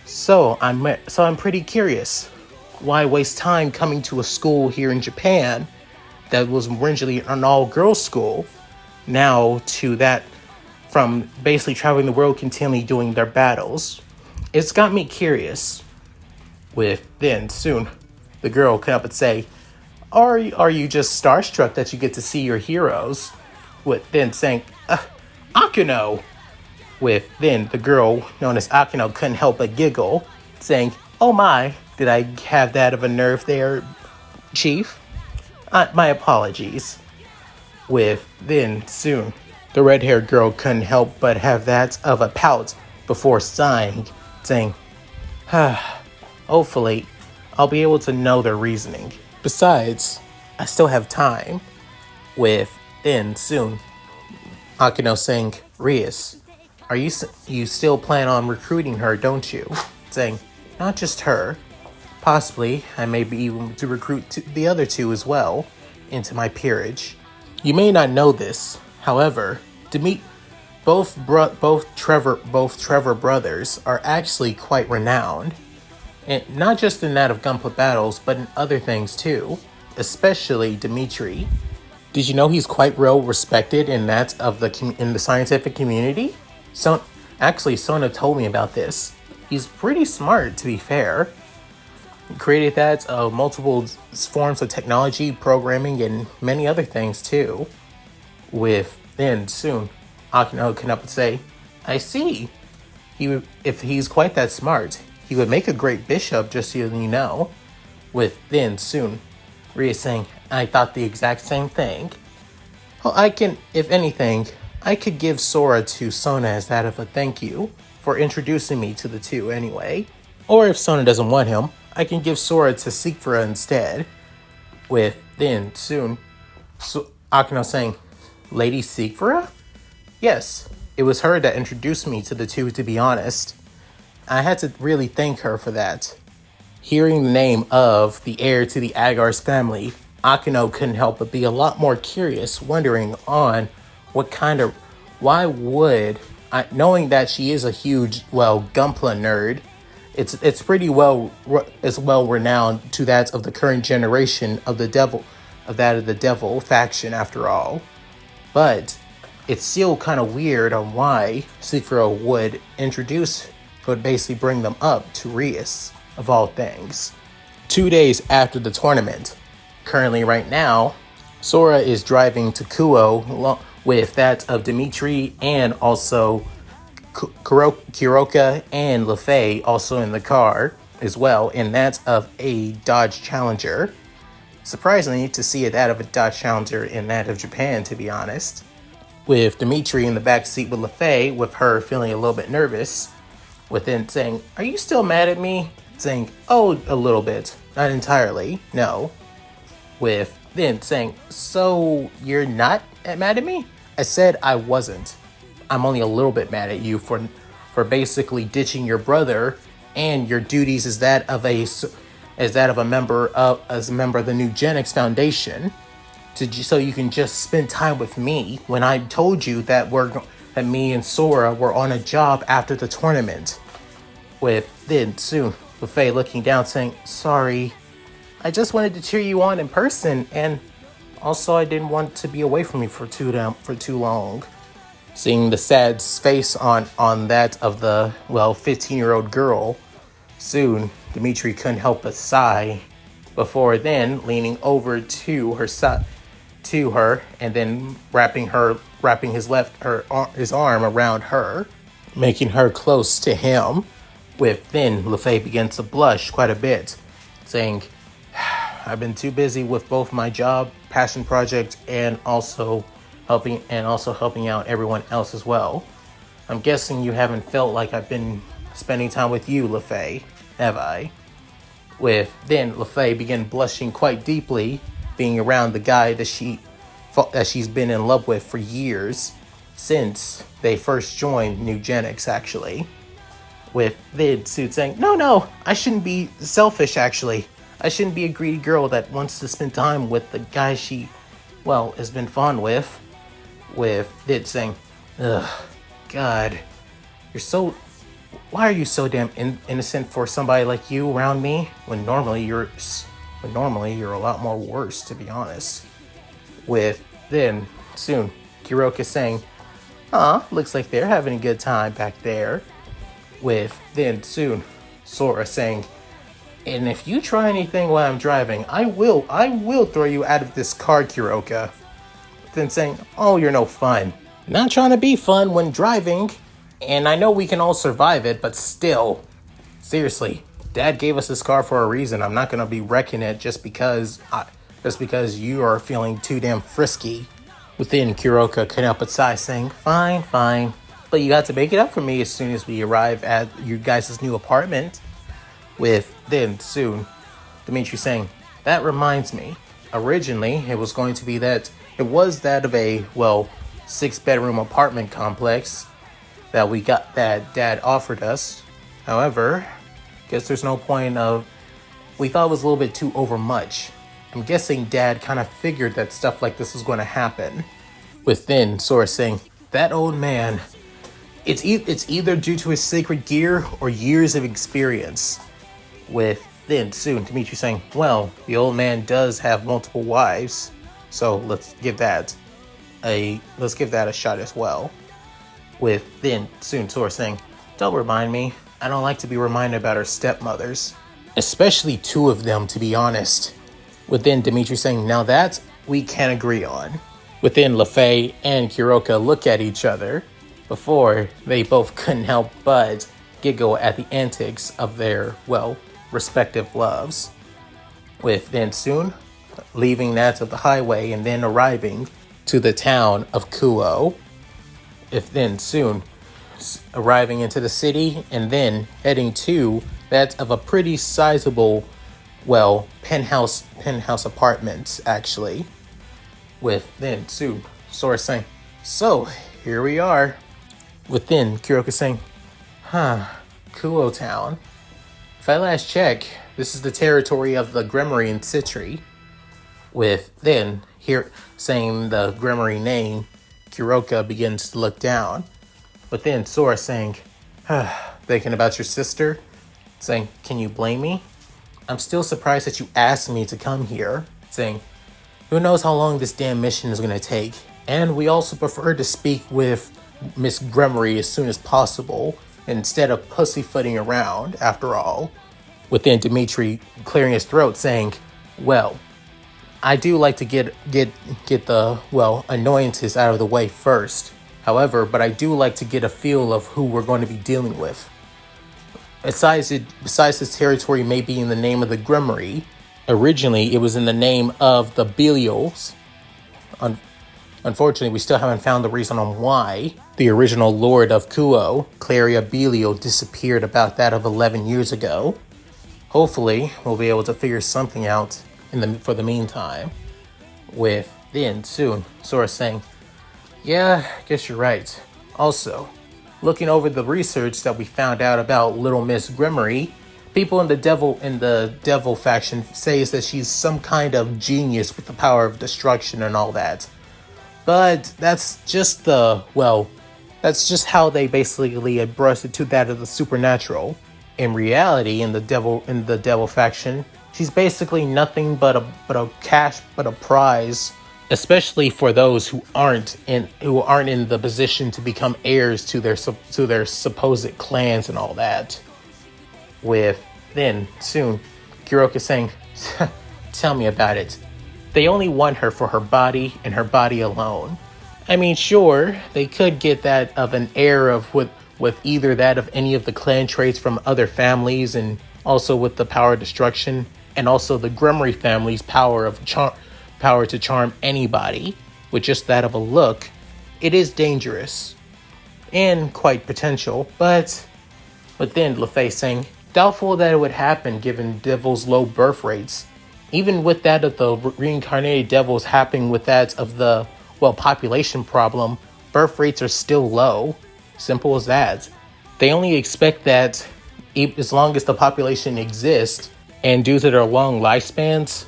So I'm pretty curious. Why waste time coming to a school here in Japan that was originally an all-girls school, now to that from basically traveling the world continually doing their battles? It's got me curious. With then soon, the girl come up and say, are you just starstruck that you get to see your heroes? With then saying, Akuno. With then the girl known as Akuno couldn't help but giggle, saying, oh my, did I have that of a nerve there, Chief? My apologies. With then soon, the red-haired girl couldn't help but have that of a pout before sighing, saying, hopefully, I'll be able to know their reasoning. Besides, I still have time. With then soon, Akino saying, Rias, you still plan on recruiting her, don't you? Saying, not just her. Possibly, I may be able to recruit the other two as well into my peerage. You may not know this, however, both Trevor brothers are actually quite renowned, and not just in that of Gunpla battles, but in other things too, especially Dimitri. Did you know he's quite well respected in that of in the scientific community? So actually, Sona told me about this. He's pretty smart, to be fair. He created that multiple forms of technology, programming, and many other things too. With then soon, Akino can up and say, I see. If he's quite that smart, he would make a great bishop, just so you know. With then soon, Ria saying, I thought the exact same thing. Well, if anything, I could give Sora to Sona as that of a thank you for introducing me to the two anyway. Or if Sona doesn't want him, I can give Sora to Sikfura instead. With then soon, Akino saying, Lady Sikfura? Yes, it was her that introduced me to the two, to be honest. I had to really thank her for that. Hearing the name of the heir to the Agar's family, Akino couldn't help but be a lot more curious, wondering on why would, knowing that she is a huge, Gunpla nerd, it's pretty well renowned to that of the current generation of the devil faction after all. But it's still kind of weird on why Sekiro would basically bring them up to Rias, of all things. 2 days after the tournament, currently right now, Sora is driving to Kuoh with that of Dimitri and also Kuroka and LeFay also in the car as well, and that's of a Dodge Challenger. Surprisingly to see that of a Dodge Challenger in that of Japan, to be honest. With Dimitri in the back seat with LeFay, with her feeling a little bit nervous, with him saying, are you still mad at me? Saying, oh, a little bit. Not entirely, no. With then saying, so you're not mad at me? I said I wasn't. I'm only a little bit mad at you for basically ditching your brother and your duties as that of a member of the New Genix Foundation, so you can just spend time with me when I told you that me and Sora were on a job after the tournament. With then soon, Buffet looking down saying, sorry, I just wanted to cheer you on in person, and also I didn't want to be away from you for too long. Seeing the sad face on that of the 15-year-old girl, soon Dimitri couldn't help but sigh, before then leaning over to her and then wrapping his arm around her, making her close to him. With then LeFay begins to blush quite a bit, saying, I've been too busy with both my job, passion project, and also helping out everyone else as well. I'm guessing you haven't felt like I've been spending time with you, LeFay, have I? With then LeFay began blushing quite deeply, being around the guy that she's been in love with for years, since they first joined New Genix, actually. With the suit saying, no, I shouldn't be selfish, actually. I shouldn't be a greedy girl that wants to spend time with the guy she, well, has been fond with. With Vid saying, ugh, God, why are you so damn innocent for somebody like you around me when normally you're a lot more worse, to be honest. With then soon Kuroka saying, looks like they're having a good time back there. With then soon Sora saying, and if you try anything while I'm driving, I will throw you out of this car, Kuroka. Then saying, oh, you're no fun. Not trying to be fun when driving, and I know we can all survive it, but still, seriously, Dad gave us this car for a reason. I'm not gonna be wrecking it just because you are feeling too damn frisky. Within Kuroka couldn't help but sigh, saying, fine, but you got to make it up for me as soon as we arrive at your guys' new apartment. With then soon Dimitri saying, that reminds me, originally it was that of a 6-bedroom apartment complex that Dad offered us. However, guess there's no point of, we thought it was a little bit too overmuch. I'm guessing Dad kind of figured that stuff like this was going to happen. With then Sora saying, that old man, it's either due to his sacred gear or years of experience. With then soon Dimitri saying, well, the old man does have multiple wives, so let's give that a shot as well. With then soon Sora saying, don't remind me, I don't like to be reminded about our stepmothers, especially 2 of them, to be honest. Within Dimitri saying, now that we can agree on. Within LaFay and Kuroka look at each other before they both couldn't help but giggle at the antics of their, respective loves. With then soon leaving that of the highway and then arriving to the town of Kuoh. If then soon arriving into the city and then heading to that of a pretty sizable, penthouse apartments, actually. With then soon Sora saying, so here we are. Within Kuroka saying, Kuoh town. If I last check, this is the territory of the Gremory and Citri. With then here saying the Gremory name, Kuroka begins to look down. But then Sora saying, thinking about your sister, saying, can you blame me? I'm still surprised that you asked me to come here. Saying, who knows how long this damn mission is going to take. And we also prefer to speak with Miss Gremory as soon as possible, instead of pussyfooting around, after all. Within Dimitri clearing his throat saying, well, I do like to get the, annoyances out of the way first. However, but I do like to get a feel of who we're going to be dealing with. Besides this territory may be in the name of the Gremory, originally it was in the name of the Belials. Unfortunately, we still haven't found the reason on why the original Lord of Kuoh, Claria Belial, disappeared about that of 11 years ago. Hopefully, we'll be able to figure something out for the meantime. With then soon Sora saying, yeah, I guess you're right. Also, looking over the research that we found out about Little Miss Gremory, people in the devil faction says that she's some kind of genius with the power of destruction and all that. But that's just that's just how they basically brush it to that of the supernatural. In reality, in the devil faction, she's basically nothing but a prize, especially for those who aren't in the position to become heirs to their supposed clans and all that. With then soon Kuroka saying, tell me about it. They only want her for her body and her body alone. I mean, sure, they could get that of an heir with either that of any of the clan traits from other families, and also with the power of destruction, and also the Gremory family's power to charm anybody with just that of a look. It is dangerous and quite potential, but then LaFay saying, doubtful that it would happen given devils' low birth rates. Even with that of the reincarnated devils happening with that of the, population problem, birth rates are still low. Simple as that. They only expect that as long as the population exists, and due to their long lifespans,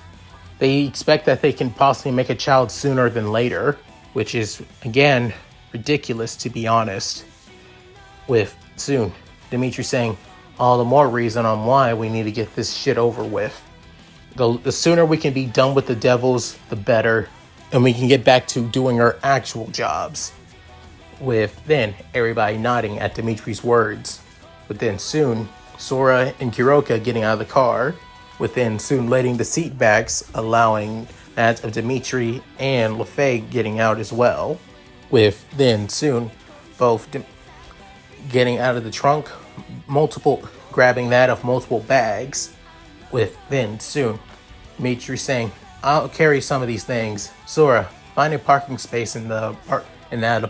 they expect that they can possibly make a child sooner than later, which is, again, ridiculous to be honest. With soon, Dimitri saying, all the more reason on why we need to get this shit over with. The sooner we can be done with the devils, the better, and we can get back to doing our actual jobs. With then everybody nodding at Dimitri's words. But then soon, Sora and Kuroka getting out of the car, with then soon letting the seat backs, allowing that of Dimitri and LaFay getting out as well. With then soon both getting out of the trunk, grabbing that of multiple bags. With then soon Dimitri saying, I'll carry some of these things. Sora, find a parking space in the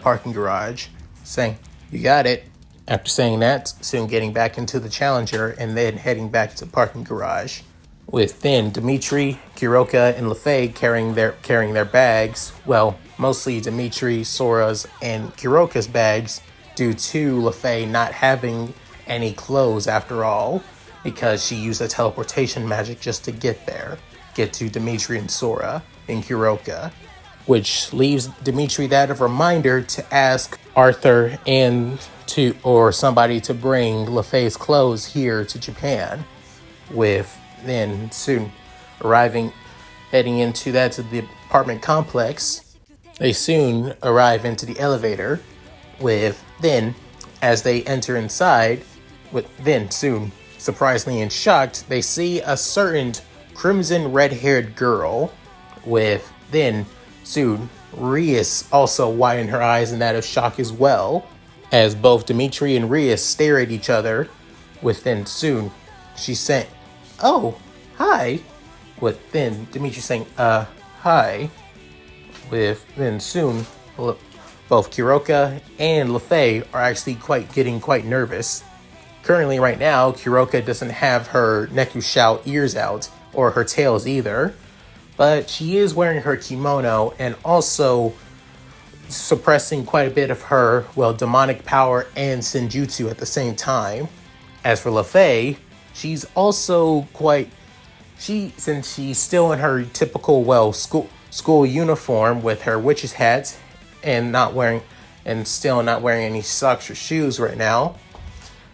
parking garage. Saying, you got it. After saying that, soon getting back into the Challenger and then heading back to the parking garage. With then Dimitri, Kuroka, and LaFay carrying their bags. Well, mostly Dimitri, Sora's, and Kuroka's bags due to LaFay not having any clothes after all, because she used the teleportation magic just to get to Dimitri and Sora and Kuroka, which leaves Dimitri that of a reminder to ask Arthur or somebody to bring LaFay's clothes here to Japan. With then soon heading into the apartment complex, they soon arrive into the elevator. With then, as they enter inside, with then soon, surprisingly and shocked, they see a certain crimson red-haired girl. With then soon, Rias also widened her eyes in that of shock as well, as both Dimitri and Rias stare at each other. With then soon, she saying, oh, hi. With then Dimitri saying, hi. With then soon, both Kuroka and LaFay are actually getting quite nervous. Currently, right now, Kuroka doesn't have her Nekushao ears out, or her tails either, but she is wearing her kimono and also suppressing quite a bit of her, demonic power and senjutsu at the same time. As for LaFay, she's also since she's still in her typical, school uniform with her witch's hat and still not wearing any socks or shoes right now,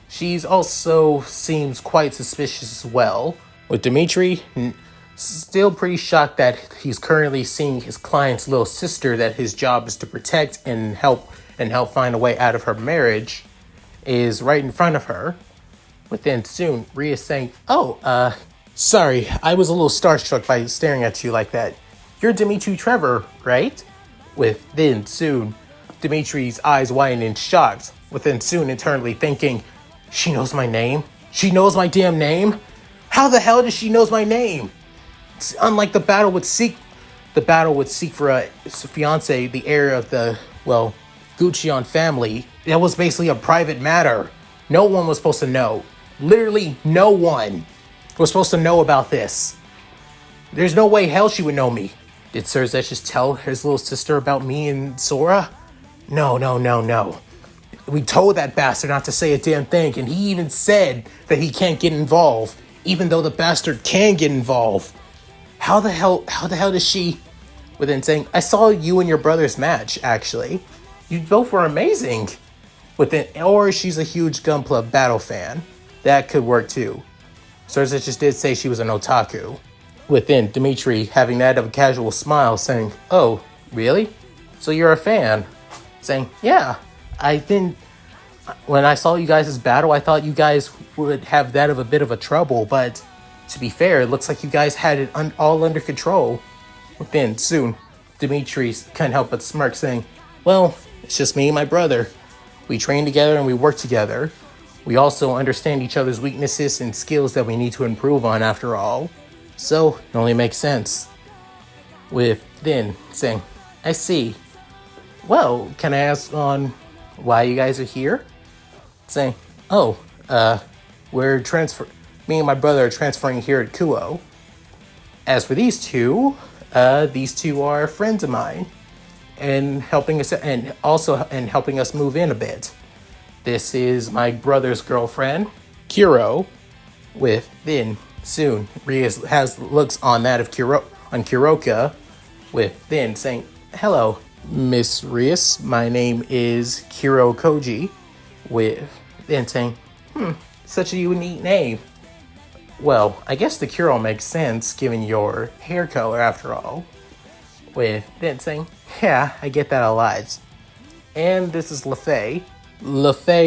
she's also seems quite suspicious as well. With Dimitri, still pretty shocked that he's currently seeing his client's little sister that his job is to protect and help find a way out of her marriage, is right in front of her. But then soon, Ria's saying, sorry, I was a little starstruck by staring at you like that. You're Dimitri Trevor, right? With then soon, Dimitri's eyes widen in shock. With then soon internally thinking, she knows my name? She knows my damn name? How the hell does she knows my name? It's unlike the battle with Sikfra's fiance, the heir of the, Guccion family. That was basically a private matter. No one was supposed to know. Literally no one was supposed to know about this. There's no way hell she would know me. Did Sirzesh just tell his little sister about me and Sora? No. We told that bastard not to say a damn thing, and he even said that he can't get involved, even though the bastard can get involved. How the hell does she... Within saying, I saw you and your brother's match, actually. You both were amazing. Or she's a huge Gunpla battle fan. That could work too. Sirzesh just did say she was an otaku. Within Dimitri having that of a casual smile, saying, oh, really? So you're a fan? Saying, yeah. When I saw you guys' battle, I thought you guys would have that of a bit of a trouble, but to be fair, it looks like you guys had it all under control. Within soon, Dimitri can't help but smirk, saying, well, it's just me and my brother. We train together and we work together. We also understand each other's weaknesses and skills that we need to improve on after all. So, it only makes sense. With then saying, I see. Well, can I ask on why you guys are here? Saying, me and my brother are transferring here at Kuoh. As for these two are friends of mine and helping us move in a bit. this is my brother's girlfriend, Kuro. With then soon Ria has looks on that of Kuroka, with then saying, "Hello, Miss Rias. My name is Kuro Koji." With then saying, such a unique name. Well, I guess the Kuro makes sense given your hair color after all." With then saying, "Yeah, I get that a lot." And this is LaFay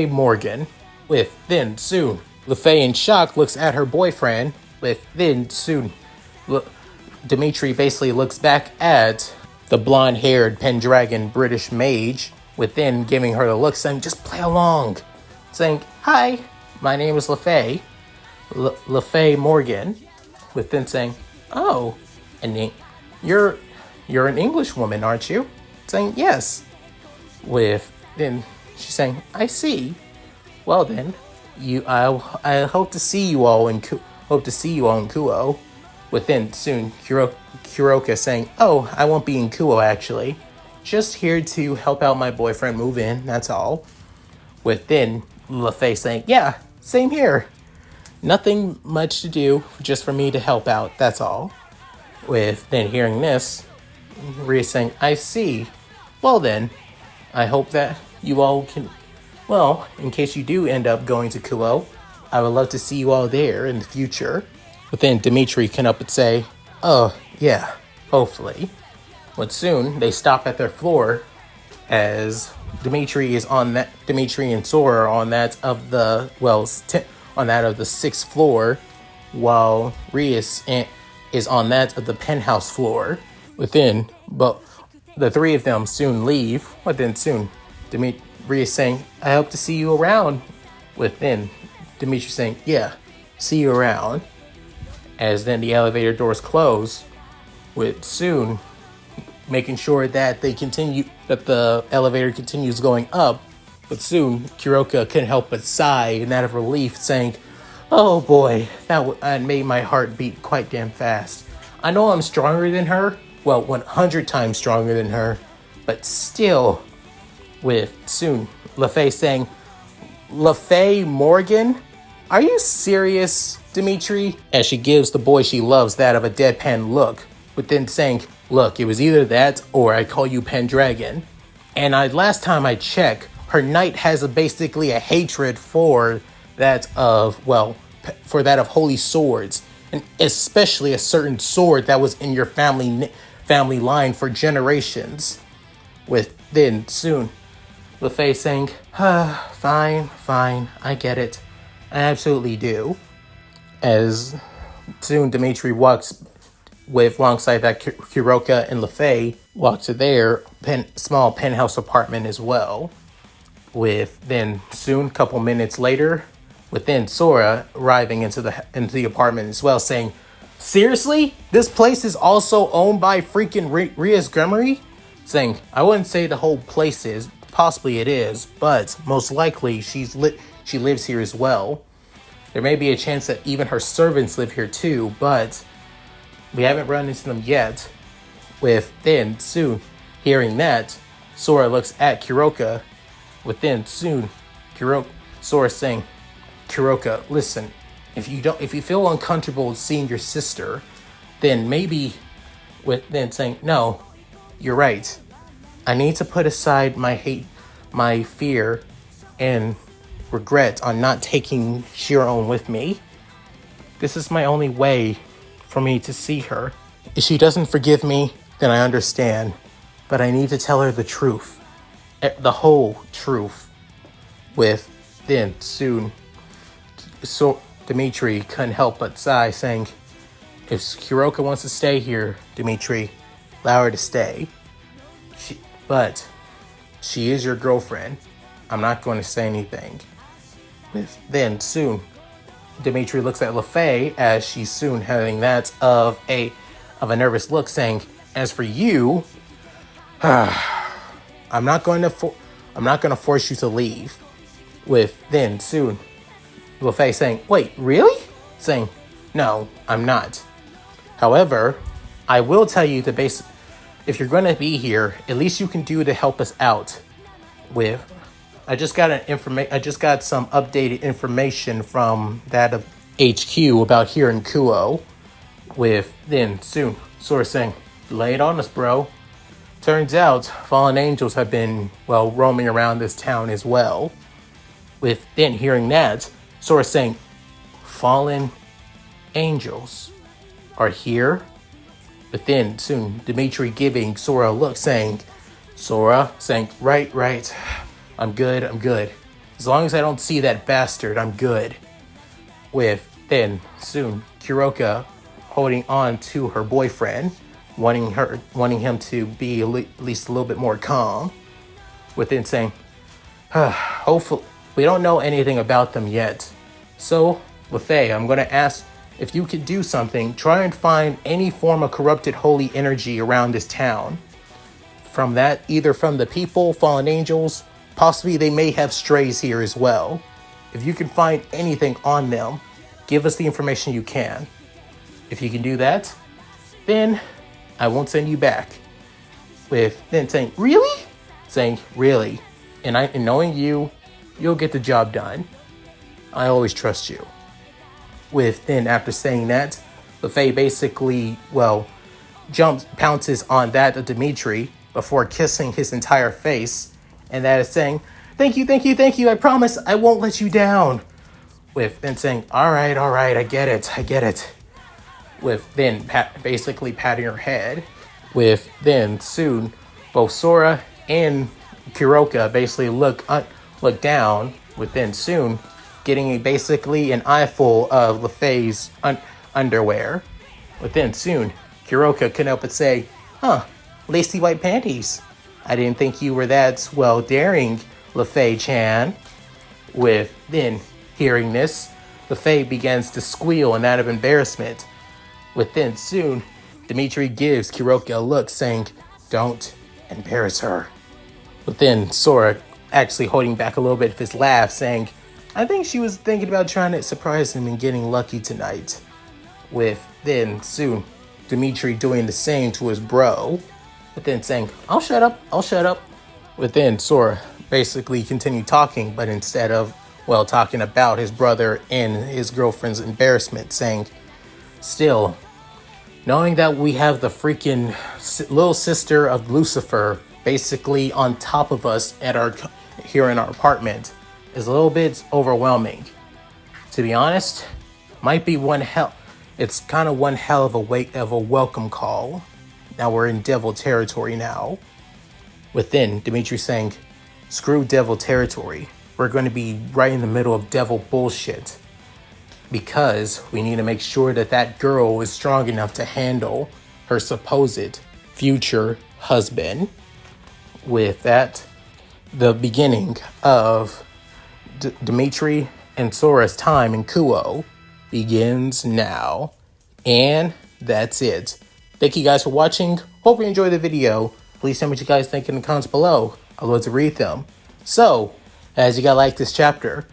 Morgan. With then soon LaFay in shock looks at her boyfriend. With then soon Dimitri basically looks back at the blonde-haired Pendragon British mage, with then giving her the look saying, "Just play along." Saying, "Hi, my name is LaFay Morgan." With then saying, "Oh, and you're an English woman, aren't you?" Saying, "Yes." With then she's saying, "I see. Well then, I hope to see you all in Kuoh." Within soon, Kuroka saying, "Oh, I won't be in Kuoh actually. Just here to help out my boyfriend move in, that's all." Within LaFay saying, "Yeah, same here. Nothing much to do, just for me to help out, that's all." With then hearing this, Ria saying, "I see. Well then, I hope that you all can, well, in case you do end up going to Kuoh, I would love to see you all there in the future." But then Dimitri can up and say, "Oh, yeah, hopefully." But soon, they stop at their floor as Dimitri and Sora are on that of the, on that of the 6th floor, while Rias is on that of the penthouse floor. But the 3 of them soon leave. But then soon, Dimitri is saying, "I hope to see you around." Within Dimitri saying, "Yeah, see you around." As then the elevator doors close, with soon making sure that the elevator continues going up. But soon Kuroka couldn't help but sigh in that of relief, saying, "Oh boy, that made my heart beat quite damn fast. I know I'm stronger than her, 100 times stronger than her, but still." With soon LaFay saying, "LaFay Morgan? Are you serious, Dimitri?" As she gives the boy she loves that of a deadpan look, but then saying, "Look, it was either that or I call you Pendragon. And last time I checked, her knight has basically a hatred for that of holy swords, and especially a certain sword that was in your family line for generations." With then soon LaFay saying, Fine, I get it. I absolutely do." As soon Dimitri walks alongside that Kuroka and LaFay walk to their small penthouse apartment as well. With then soon, a couple minutes later, with then Sora arriving into the apartment as well, saying, "Seriously? This place is also owned by freaking Rias Gummery?" Saying, "I wouldn't say the whole place is. Possibly it is, but most likely she lives here as well. There may be a chance that even her servants live here too, but we haven't run into them yet." With then soon hearing that, Sora looks at Kuroka. With then soon Sora saying, "Kuroka, listen, if you feel uncomfortable seeing your sister, then maybe," with then saying, "No, you're right. I need to put aside my hate, my fear, and regret on not taking Shiron with me. This is my only way for me to see her. If she doesn't forgive me, then I understand. But I need to tell her the truth. The whole truth." With then soon, Dimitri couldn't help but sigh, saying, "If Kuroka wants to stay here, Dimitri, allow her to stay. But she is your girlfriend. I'm not going to say anything." With then soon, Dimitri looks at LaFay as she's soon having that of a nervous look, saying, "As for you, I'm not going to force you to leave." With then soon, LaFay saying, "Wait, really?" Saying, "No, I'm not. However, I will tell you the basic. If you're going to be here, at least you can do to help us out with." I just got I just got some updated information from that of HQ about here in Kuoh. With then soon Sora saying, "Lay it on us, bro." Turns out fallen angels have been, well, roaming around this town as well. With then hearing that, Sora saying, "Fallen angels are here." But then soon Dimitri giving Sora a look saying, Sora saying, right, I'm good. As long as I don't see that bastard, I'm good. With then soon Kuroka holding on to her boyfriend, wanting him to be at least a little bit more calm. Within saying, hopefully, we don't know anything about them yet. So, LeFay, I'm going to ask if you could do something, try and find any form of corrupted holy energy around this town. From that, either from the people, fallen angels, possibly they may have strays here as well. If you can find anything on them, give us the information you can. If you can do that, then I won't send you back. With then saying, really? Saying, really. And knowing you, you'll get the job done. I always trust you. With then after saying that, LeFay basically, well, pounces on that of Dimitri before kissing his entire face. And that is saying, thank you, I promise I won't let you down. With then saying, all right, I get it. With then basically patting her head. With then soon, both Sora and Kuroka basically look down. With then soon getting basically an eyeful of LeFay's underwear. But then soon, Kuroka couldn't help but say, lacy white panties. I didn't think you were that, well, daring, LeFay-chan. With then hearing this, LeFay begins to squeal in that of embarrassment. With then soon, Dimitri gives Kuroka a look saying, don't embarrass her. But then Sora actually holding back a little bit of his laugh saying, I think she was thinking about trying to surprise him and getting lucky tonight. With then soon Dimitri doing the same to his bro, but then saying, I'll shut up. With then Sora basically continued talking, but instead of, well, talking about his brother and his girlfriend's embarrassment, saying, still, knowing that we have the freaking little sister of Lucifer basically on top of us here in our apartment is a little bit overwhelming. To be honest, might be it's kind of one hell of a welcome call. Now we're in devil territory now. Within Dimitri saying, screw devil territory. We're going to be right in the middle of devil bullshit. Because we need to make sure that girl is strong enough to handle her supposed future husband. With that, the beginning of Dimitri and Sora's time in Kuoh begins now. And that's it. Thank you guys for watching. Hope you enjoyed the video. Please tell me what you guys think in the comments below. I'd love to read them. So, as you guys like this chapter,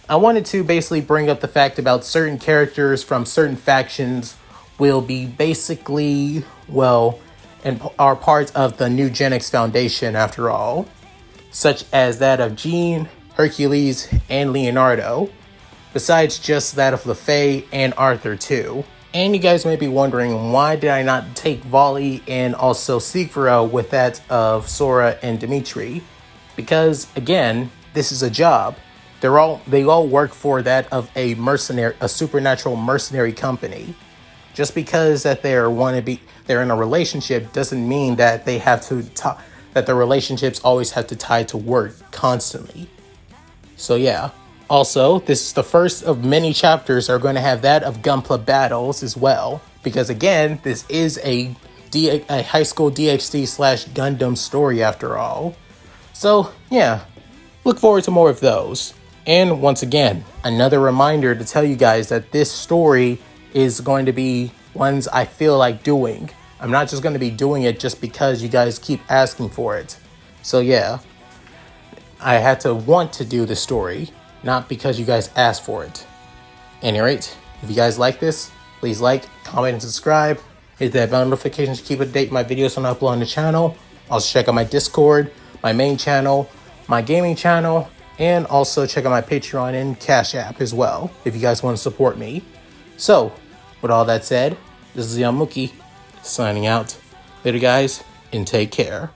I wanted to basically bring up the fact about certain characters from certain factions will be basically, well, and are part of the New Genix Foundation after all, such as that of Jean, Hercules, and Leonardo, besides just that of LeFay and Arthur too. And you guys may be wondering, why did I not take Volley and also Siegfried with that of Sora and Dimitri? Because again, this is a job. They all work for that of a supernatural mercenary company. Just because that they're in a relationship doesn't mean that they have to that the relationships always have to tie to work constantly. So yeah. Also, this is the first of many chapters are going to have that of Gunpla battles as well. Because again, this is a high school DxD / Gundam story after all. So yeah, look forward to more of those. And once again, another reminder to tell you guys that this story is going to be ones I feel like doing. I'm not just going to be doing it just because you guys keep asking for it. So yeah, I had to want to do the story, not because you guys asked for it. At any rate, if you guys like this, please like, comment, and subscribe. Hit that bell notification to keep up to date with my videos when I upload on the channel. Also check out my Discord, my main channel, my gaming channel, And also check out my Patreon and Cash App as well, if you guys want to support me. So, with all that said, this is Yamuki, signing out. Later guys, and take care.